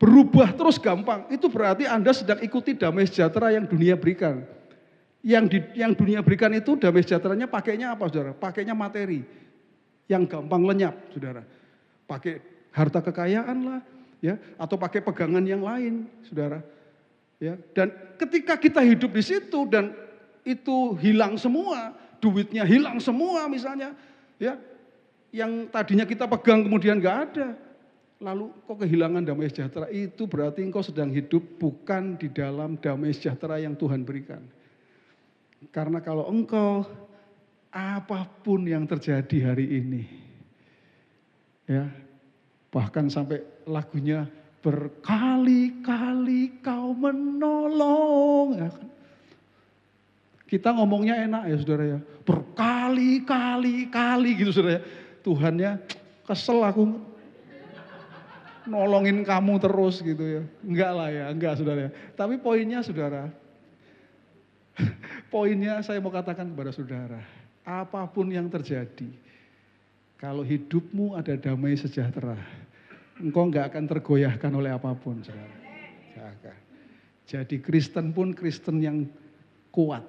berubah terus gampang, itu berarti Anda sedang ikuti damai sejahtera yang dunia berikan. Yang dunia berikan itu damai sejahteranya pakainya apa saudara? Pakainya materi, yang gampang lenyap saudara. Pakai harta kekayaan lah, ya, atau pakai pegangan yang lain saudara. Ya, dan ketika kita hidup di situ dan itu hilang semua, duitnya hilang semua misalnya, ya, yang tadinya kita pegang kemudian nggak ada. Lalu kok kehilangan damai sejahtera, itu berarti engkau sedang hidup bukan di dalam damai sejahtera yang Tuhan berikan. Karena kalau engkau apapun yang terjadi hari ini, ya, bahkan sampai lagunya berkali-kali kau menolong, ya kan? Kita ngomongnya enak ya saudara ya, berkali-kali gitu saudara ya. Tuhannya kesel aku nolongin kamu terus gitu ya. Enggak lah ya, enggak saudara ya. Tapi poinnya saudara, poinnya saya mau katakan kepada saudara, apapun yang terjadi, kalau hidupmu ada damai sejahtera, engkau enggak akan tergoyahkan oleh apapun saudara. Jadi Kristen pun Kristen yang kuat,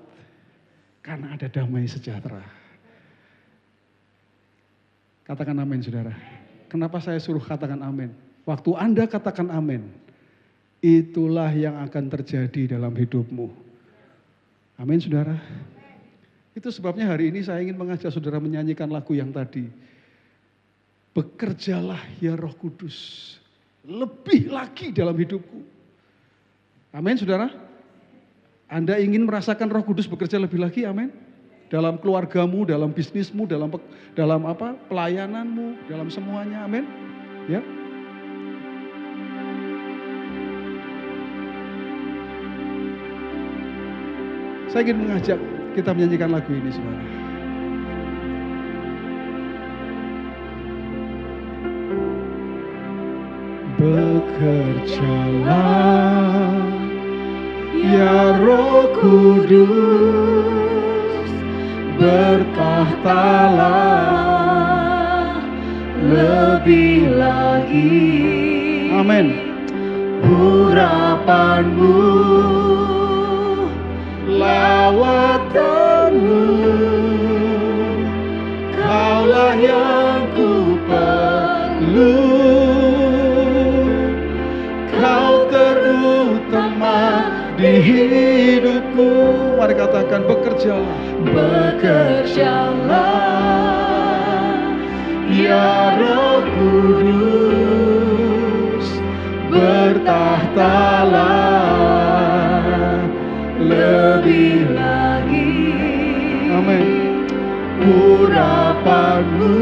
karena ada damai sejahtera. Katakan amin saudara. Kenapa saya suruh katakan amin? Waktu Anda katakan amin, itulah yang akan terjadi dalam hidupmu. Amin saudara. Itu sebabnya hari ini saya ingin mengajak saudara menyanyikan lagu yang tadi. Bekerjalah ya Roh Kudus, lebih lagi dalam hidupku. Amin, saudara. Anda ingin merasakan Roh Kudus bekerja lebih lagi, amin. Dalam keluargamu, dalam bisnismu, dalam apa? Pelayananmu, dalam semuanya, amin. Ya. Saya ingin mengajak kita menyanyikan lagu ini, saudara. Bekerjalah, ya Roh Kudus, bertahtalah lebih lagi. Amin. Urapanmu, lawatanmu, kaulah yang ku perlu. Kau terutama di hidupku. Mari katakan, bekerjalah. Bekerjalah, ya Roh Kudus, bertahtalah lebih lagi. Amin. Urapanmu,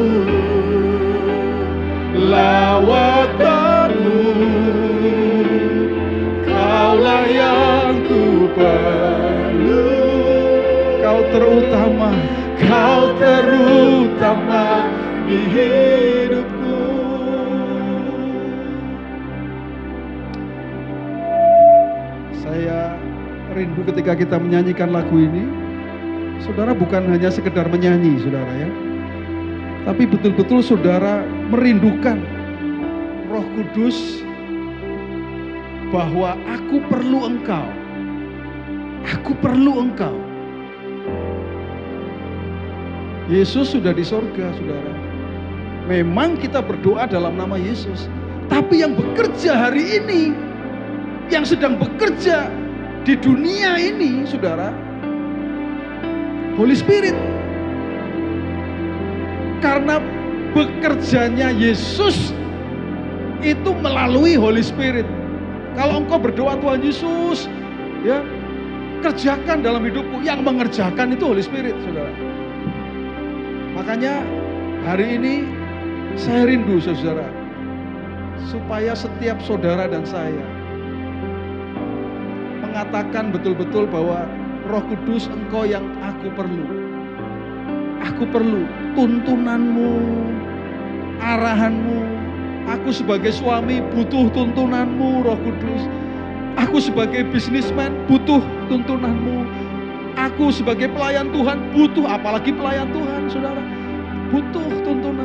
lawatanmu, kaulah yang ku perlu. Kau terutama di hidupku. Saya rindu ketika kita menyanyikan lagu ini, saudara, bukan hanya sekedar menyanyi, saudara ya, tapi betul-betul saudara merindukan Roh Kudus, bahwa aku perlu Engkau. Aku perlu Engkau. Yesus sudah di sorga, saudara. Memang kita berdoa dalam nama Yesus, tapi yang bekerja hari ini, yang sedang bekerja di dunia ini, saudara, Holy Spirit. Karena bekerjanya Yesus itu melalui Holy Spirit. Kalau engkau berdoa, Tuhan Yesus, ya, kerjakan dalam hidupku, yang mengerjakan itu Holy Spirit, saudara. Makanya hari ini saya rindu, saudara, supaya setiap saudara dan saya mengatakan betul-betul bahwa Roh Kudus, Engkau yang aku perlu. Aku perlu tuntunanmu, arahanmu. Aku sebagai suami butuh tuntunanmu, Roh Kudus. Aku sebagai bisnismen butuh tuntunanmu. Aku sebagai pelayan Tuhan butuh, apalagi pelayan Tuhan, saudara, butuh tuntunan.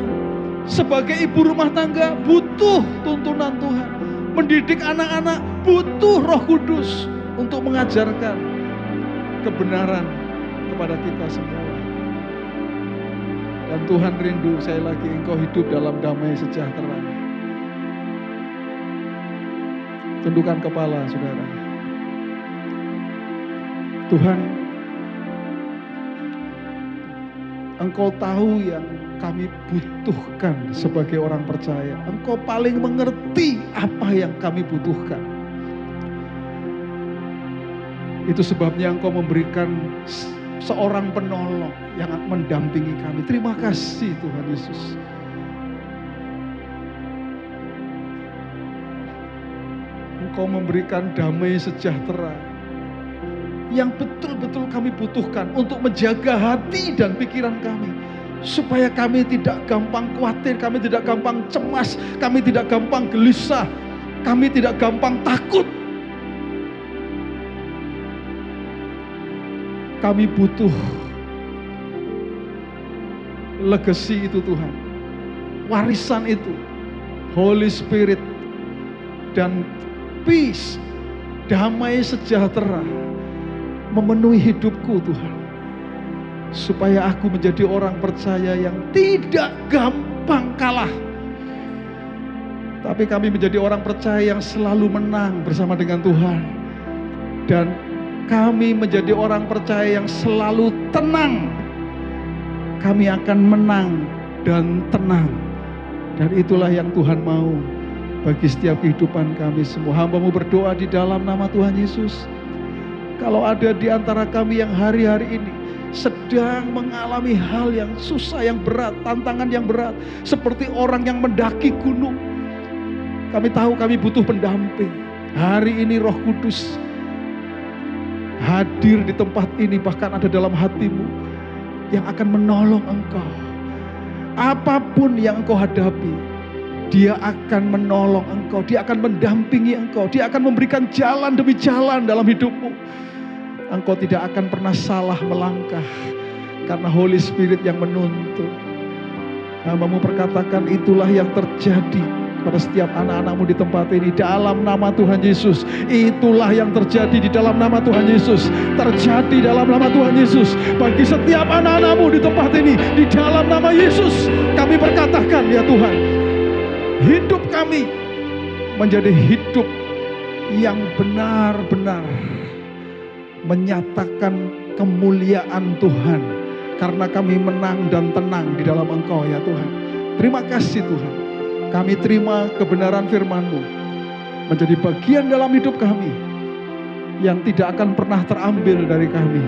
Sebagai ibu rumah tangga butuh tuntunan Tuhan. Mendidik anak-anak butuh Roh Kudus untuk mengajarkan kebenaran kepada kita semua. Dan Tuhan rindu, saya lagi, engkau hidup dalam damai sejahtera. Tundukkan kepala, saudara. Tuhan, Engkau tahu yang kami butuhkan sebagai orang percaya. Engkau paling mengerti apa yang kami butuhkan. Itu sebabnya Engkau memberikan seorang penolong yang mendampingi kami. Terima kasih Tuhan Yesus. Engkau memberikan damai sejahtera yang betul-betul kami butuhkan untuk menjaga hati dan pikiran kami, supaya kami tidak gampang khawatir, kami tidak gampang cemas, kami tidak gampang gelisah, kami tidak gampang takut. Kami butuh legacy itu, Tuhan, warisan itu, Holy Spirit dan peace, damai sejahtera memenuhi hidupku, Tuhan, supaya aku menjadi orang percaya yang tidak gampang kalah, tapi kami menjadi orang percaya yang selalu menang bersama dengan Tuhan, dan kami menjadi orang percaya yang selalu tenang. Kami akan menang dan tenang, dan itulah yang Tuhan mau. bagi setiap kehidupan kami semua. Hamba-Mu berdoa di dalam nama Tuhan Yesus. Kalau ada di antara kami yang hari-hari ini sedang mengalami hal yang susah, yang berat, tantangan yang berat, seperti orang yang mendaki gunung, kami tahu kami butuh pendamping. Hari ini Roh Kudus hadir di tempat ini, bahkan ada dalam hatimu yang akan menolong engkau. Apapun yang engkau hadapi, Dia akan menolong engkau, Dia akan mendampingi engkau, Dia akan memberikan jalan demi jalan dalam hidupmu. Engkau tidak akan pernah salah melangkah karena Holy Spirit yang menuntun. Hamba-Mu perkatakan itulah yang terjadi pada setiap anak-anak-Mu di tempat ini dalam nama Tuhan Yesus. Itulah yang terjadi di dalam nama Tuhan Yesus. Terjadi dalam nama Tuhan Yesus bagi setiap anak-anak-Mu di tempat ini di dalam nama Yesus. Kami berkatakan ya Tuhan, hidup kami menjadi hidup yang benar-benar menyatakan kemuliaan Tuhan, karena kami menang dan tenang di dalam Engkau ya Tuhan. Terima kasih Tuhan. Kami terima kebenaran firman-Mu menjadi bagian dalam hidup kami yang tidak akan pernah terambil dari kami,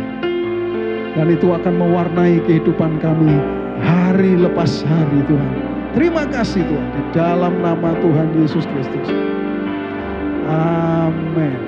dan itu akan mewarnai kehidupan kami hari lepas hari Tuhan. Terima kasih Tuhan, di dalam nama Tuhan Yesus Kristus. Amin.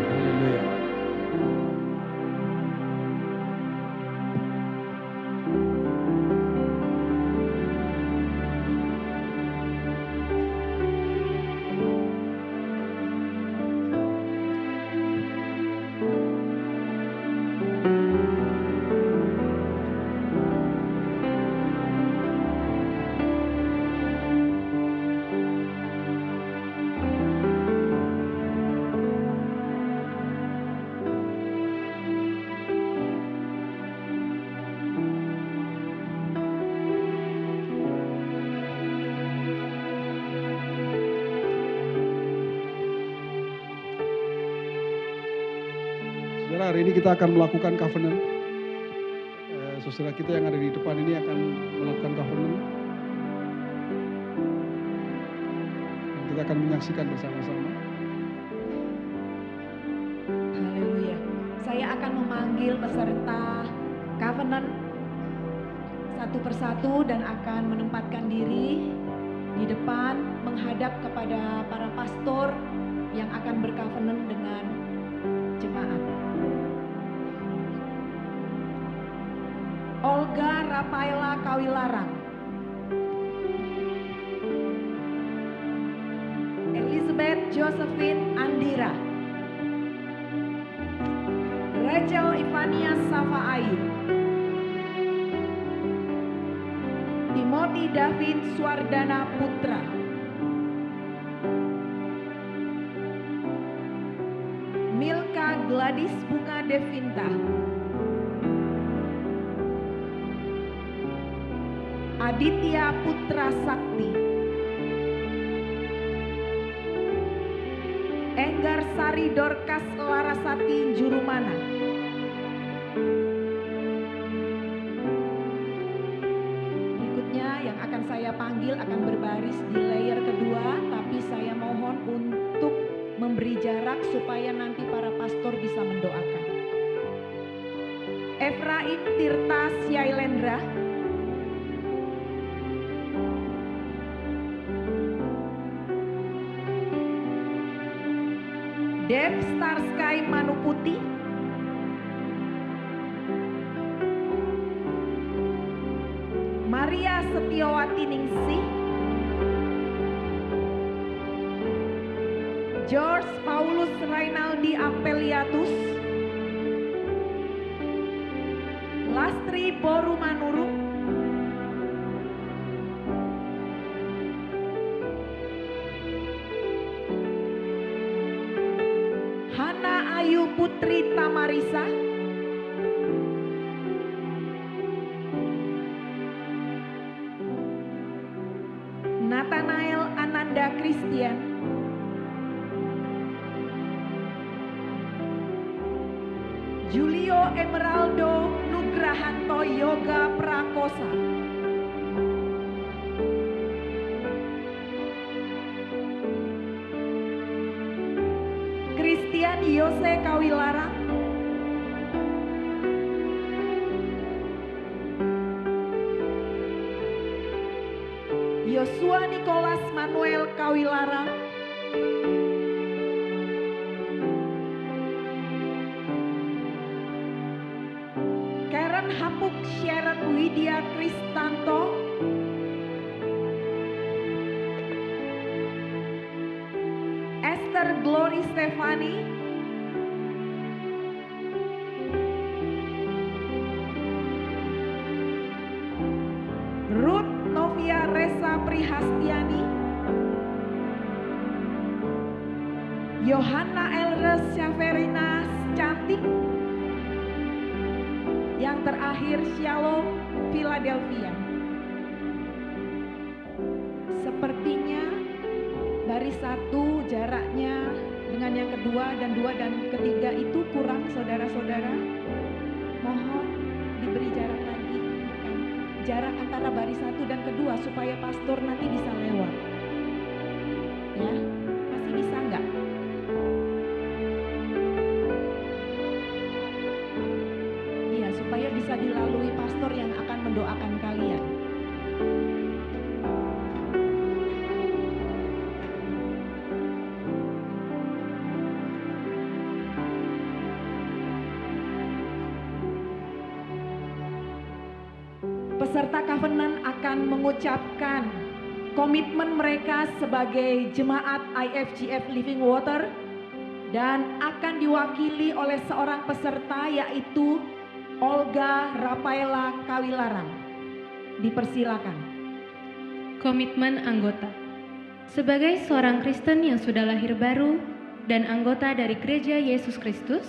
Hari ini kita akan melakukan covenant. Saudara kita yang ada di depan ini akan melakukan covenant. Dan kita akan menyaksikan bersama-sama. Haleluya. Saya akan memanggil peserta covenant satu persatu dan akan menempatkan diri di depan menghadap kepada para pastor yang akan bercovenant dengan jemaat. Olga Rafaela Kawilarang, Elizabeth Josephine Andira, Rachel Ivania Safa Ayu, Timothy David Swardana Putra, Milka Gladys Bunga Devinta, Aditya Putra Sakti, Enggar Sari Dorcas Larasati Jurumana, berikutnya yang akan saya panggil akan berbaris di layer kedua, tapi saya mohon untuk memberi jarak supaya nanti para pastor bisa mendoakan. Efraim Tirta Syailendra, Dev Starsky Manuputi, Maria Setiawati Ningsih, George Paulus Rainaldi Apeliatus, Lastri Boru Manurung, Hana Ayu Putri Tamarisa, Nathanael Ananda Christian, Julio Emeraldo Nugrahanto Yoga Prakosa, Christian Yose Kawilarang, Yosua Nicholas Manuel Kawilarang, Karen Hapuk Sharon Widya Kristanto, Esther Glory Stefani, Ruth Novia Resa Prihastiani, Yohana Elres Syaferina Cantik, yang terakhir Shalom Philadelphia. Sepertinya baris satu jaraknya dengan yang kedua dan dua dan ketiga itu kurang, saudara-saudara. Mohon diberi jarak lagi, jarak antara baris satu dan kedua supaya pastor nanti bisa lewat. Ya, masih bisa enggak? Iya, supaya bisa dilalui pastor yang akan mendoakan kalian. Peserta Covenant akan mengucapkan komitmen mereka sebagai jemaat IFGF Living Water dan akan diwakili oleh seorang peserta yaitu Olga Rafaela Kawilarang. Dipersilakan. Komitmen anggota. Sebagai seorang Kristen yang sudah lahir baru dan anggota dari Gereja Yesus Kristus,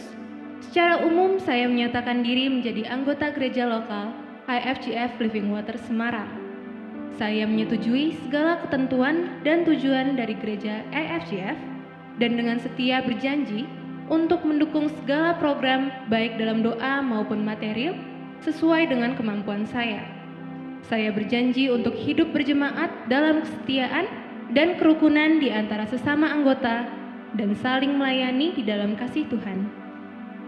secara umum saya menyatakan diri menjadi anggota gereja lokal IFGF Living Water Semarang. Saya menyetujui segala ketentuan dan tujuan dari gereja IFGF dan dengan setia berjanji untuk mendukung segala program baik dalam doa maupun material sesuai dengan kemampuan saya. Saya berjanji untuk hidup berjemaat dalam kesetiaan dan kerukunan di antara sesama anggota dan saling melayani di dalam kasih Tuhan.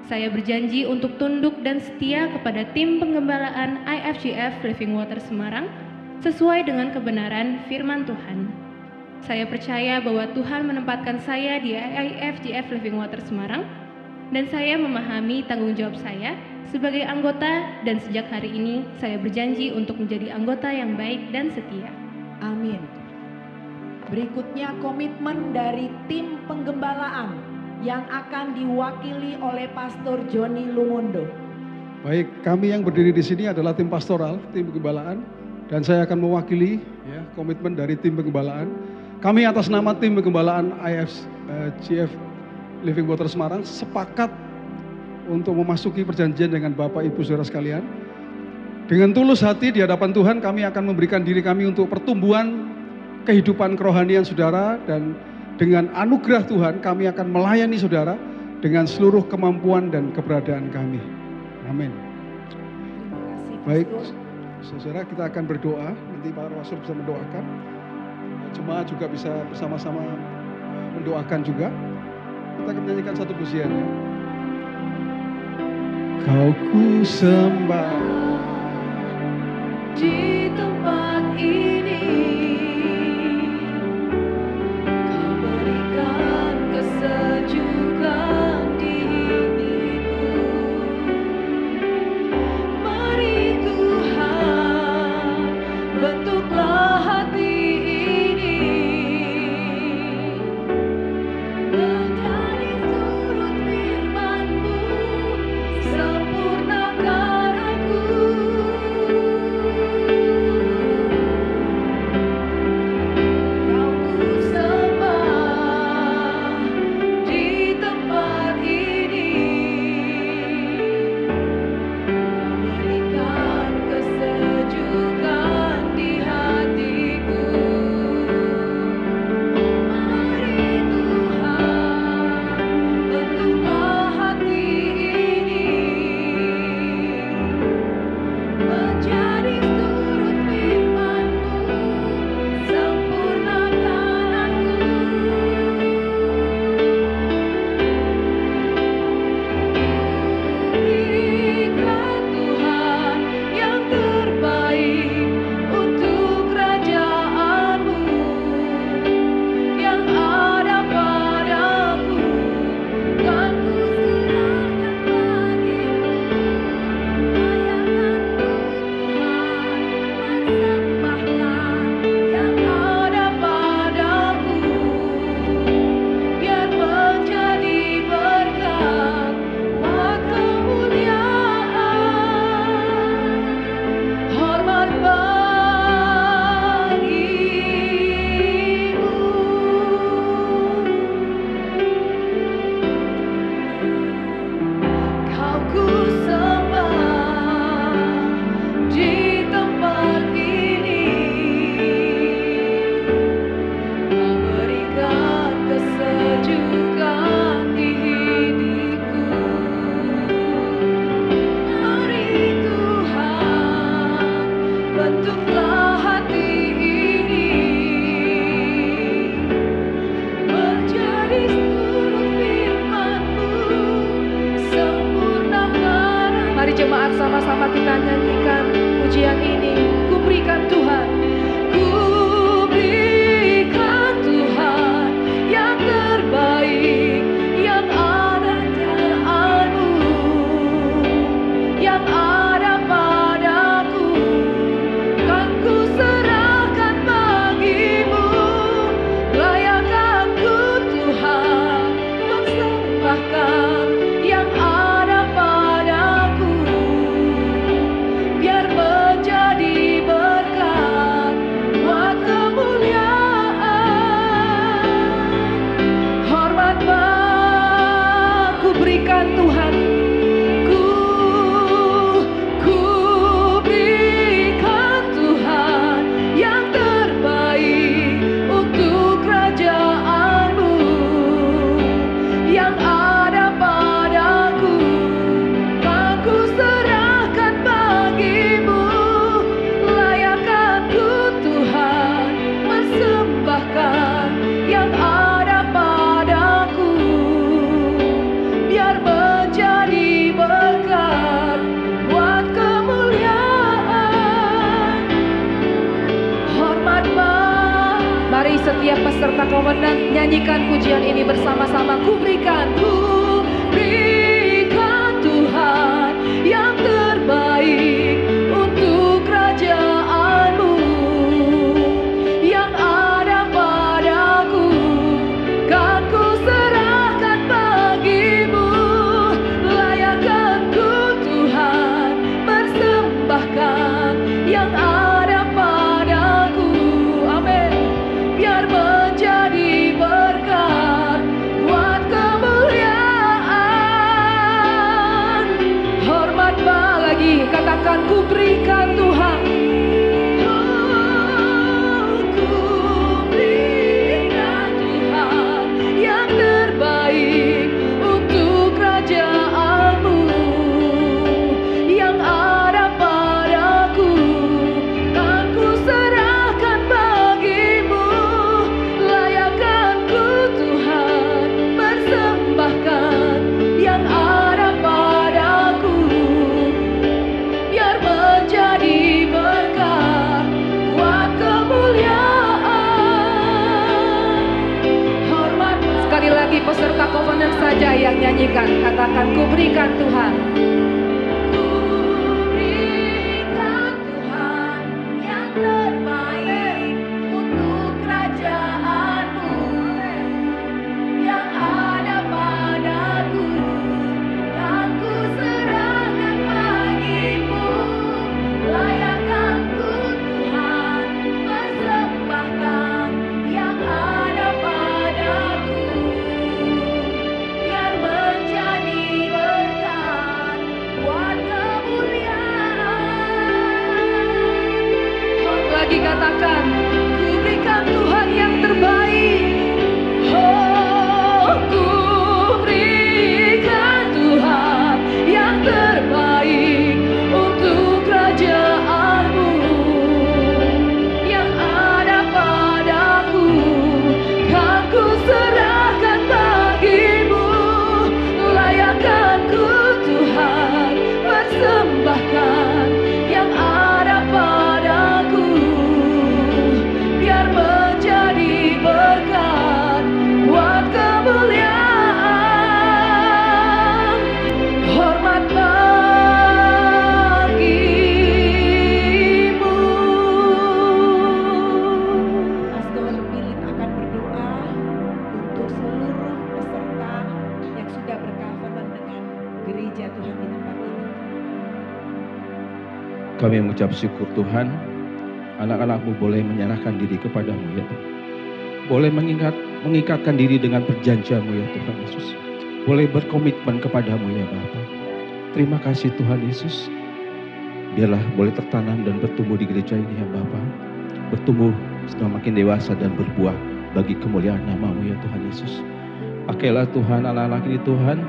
Saya berjanji untuk tunduk dan setia kepada tim penggembalaan IFGF Living Water Semarang sesuai dengan kebenaran firman Tuhan. Saya percaya bahwa Tuhan menempatkan saya di IFGF Living Water Semarang dan saya memahami tanggung jawab saya sebagai anggota dan sejak hari ini saya berjanji untuk menjadi anggota yang baik dan setia. Amin. Berikutnya komitmen dari tim penggembalaan yang akan diwakili oleh Pastor Joni Lumondo. Baik, kami yang berdiri di sini adalah tim pastoral, tim penggembalaan, dan saya akan mewakili ya, komitmen dari tim penggembalaan. Kami atas nama tim penggembalaan IFGF Living Water Semarang sepakat untuk memasuki perjanjian dengan Bapak Ibu Saudara sekalian. Dengan tulus hati di hadapan Tuhan kami akan memberikan diri kami untuk pertumbuhan kehidupan kerohanian saudara, dan dengan anugerah Tuhan kami akan melayani saudara dengan seluruh kemampuan dan keberadaan kami. Amin. Baik, saudara, kita akan berdoa. Nanti Pak Rasul bisa mendoakan. Jemaat juga bisa bersama-sama mendoakan juga. Kita akan menyanyikan satu pujian ya. Kau ku sembah di tempat ini. Kesejukan di hatiku, mari Tuhan bentuklah hati ini menjadi turut firman-Mu, sempurnakan aku. setiap peserta kovenant nyanyikan pujian ini bersama-sama. Ku berikan Tuhan yang terbaik untuk kerajaan-Mu, yang ada padaku kan ku serahkan bagi-Mu. Layakkan ku Tuhan persembahkan yang ada padaku. Amin. Biar menjadi berkat buat kemuliaan, hormat lagi. Katakan ku berikan Tuhan. Ku berikan Tuhan yang terbaik untuk kerajaan-Mu, yang ada padaku kan ku serahkan bagi-Mu. Layakkan ku Tuhan persembahkan yang ada padaku, biar menjadi berkat buat kemuliaan, hormat. Sekali lagi peserta kovenant saja yang nyanyikan. Katakan ku berikan Tuhan. Ku berikan Tuhan yang terbaik untuk kerajaan-Mu, yang ada padaku kan ku serahkan bagi-Mu. Layakkan ku Tuhan persembahkan yang ada padaku, biar menjadi berkat buat kemuliaan. Lagi katakan, ku berikan Tuhan yang terbaik. Oh, ku berikan Tuhan yang terbaik untuk kerajaan-Mu, yang ada padaku kan ku serahkan bagi-Mu. Layakkan ku Tuhan persembahkan yang ada padaku, biar menjadi berkat buat kemuliaan, hormat bagi-Mu. Pastor Philip akan berdoa untuk seluruh peserta yang sudah berkovenant dengan gereja Tuhan di tempat ini. Kami mengucap syukur Tuhan, anak-anak-Mu boleh menyerahkan diri kepada-Mu ya Tuhan. Boleh mengikatkan diri dengan perjanjian-Mu ya Tuhan Yesus. Boleh berkomitmen kepada-Mu ya Bapa. Terima kasih Tuhan Yesus. Biarlah boleh tertanam dan bertumbuh di gereja ini ya Bapa. Bertumbuh semakin dewasa dan berbuah bagi kemuliaan nama-Mu ya Tuhan Yesus. Pakailah Tuhan anak-anak ini Tuhan,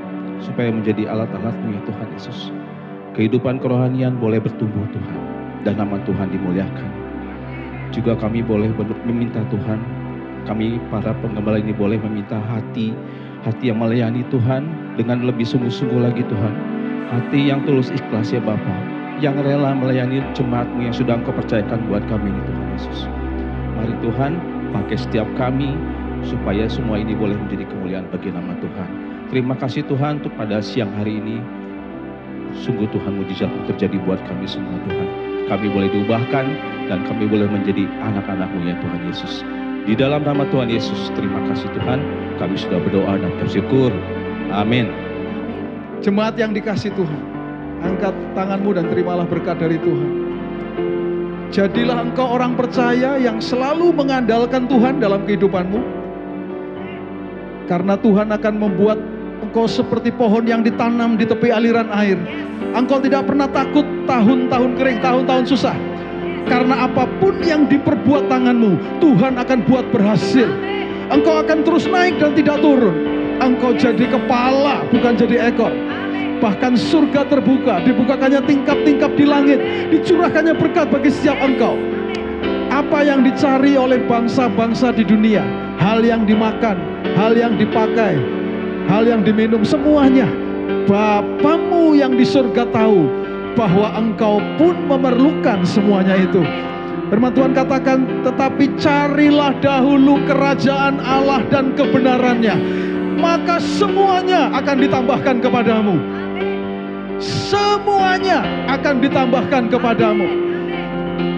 supaya menjadi alat-alat-Mu ya Tuhan Yesus. Kehidupan kerohanian boleh bertumbuh Tuhan, dan nama Tuhan dimuliakan. Juga kami boleh meminta Tuhan, kami para penggembala ini boleh meminta hati yang melayani Tuhan dengan lebih sungguh-sungguh lagi Tuhan. Hati yang tulus ikhlas ya Bapa, yang rela melayani jemaat-Mu yang sudah Engkau percayakan buat kami ini Tuhan Yesus. Mari Tuhan, pakai setiap kami supaya semua ini boleh menjadi kemuliaan bagi nama Tuhan. Terima kasih Tuhan untuk pada siang hari ini. Sungguh Tuhan, mujizat terjadi buat kami semua Tuhan. Kami boleh diubahkan dan kami boleh menjadi anak-anak-Mu ya Tuhan Yesus. Di dalam nama Tuhan Yesus, terima kasih Tuhan. Kami sudah berdoa dan bersyukur. Amin. Jemaat yang dikasih Tuhan, angkat tanganmu dan terimalah berkat dari Tuhan. Jadilah engkau orang percaya yang selalu mengandalkan Tuhan dalam kehidupanmu. Karena Tuhan akan membuat engkau seperti pohon yang ditanam di tepi aliran air. Engkau tidak pernah takut tahun-tahun kering, tahun-tahun susah. Karena apapun yang diperbuat tanganmu, Tuhan akan buat berhasil. Engkau akan terus naik dan tidak turun. Engkau jadi kepala, bukan jadi ekor. Bahkan surga terbuka, dibukakannya tingkap-tingkap di langit, dicurahkannya berkat bagi setiap engkau. Apa yang dicari oleh bangsa-bangsa di dunia, hal yang dimakan, hal yang dipakai, hal yang diminum, semuanya Bapamu yang di surga tahu bahwa engkau pun memerlukan semuanya itu. Firman Tuhan katakan, tetapi carilah dahulu kerajaan Allah dan kebenarannya, maka semuanya akan ditambahkan kepadamu. Semuanya akan ditambahkan kepadamu.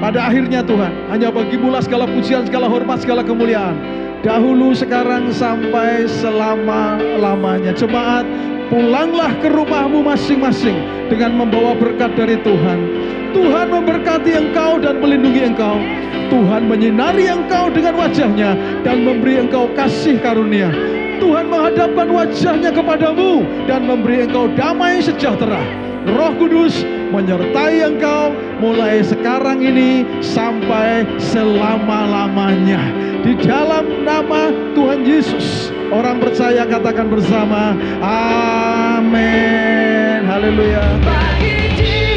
Pada akhirnya Tuhan, hanya bagimu-lah segala pujian, segala hormat, segala kemuliaan. Dahulu, sekarang, sampai selama-lamanya. Jemaat, pulanglah ke rumahmu masing-masing dengan membawa berkat dari Tuhan. Tuhan memberkati engkau dan melindungi engkau. Tuhan menyinari engkau dengan wajahnya dan memberi engkau kasih karunia. Tuhan menghadapkan wajahnya kepadamu dan memberi engkau damai sejahtera. Roh Kudus menyertai engkau mulai sekarang ini sampai selama-lamanya. Di dalam nama Tuhan Yesus, orang percaya katakan bersama, amin. Haleluya. Bagi dia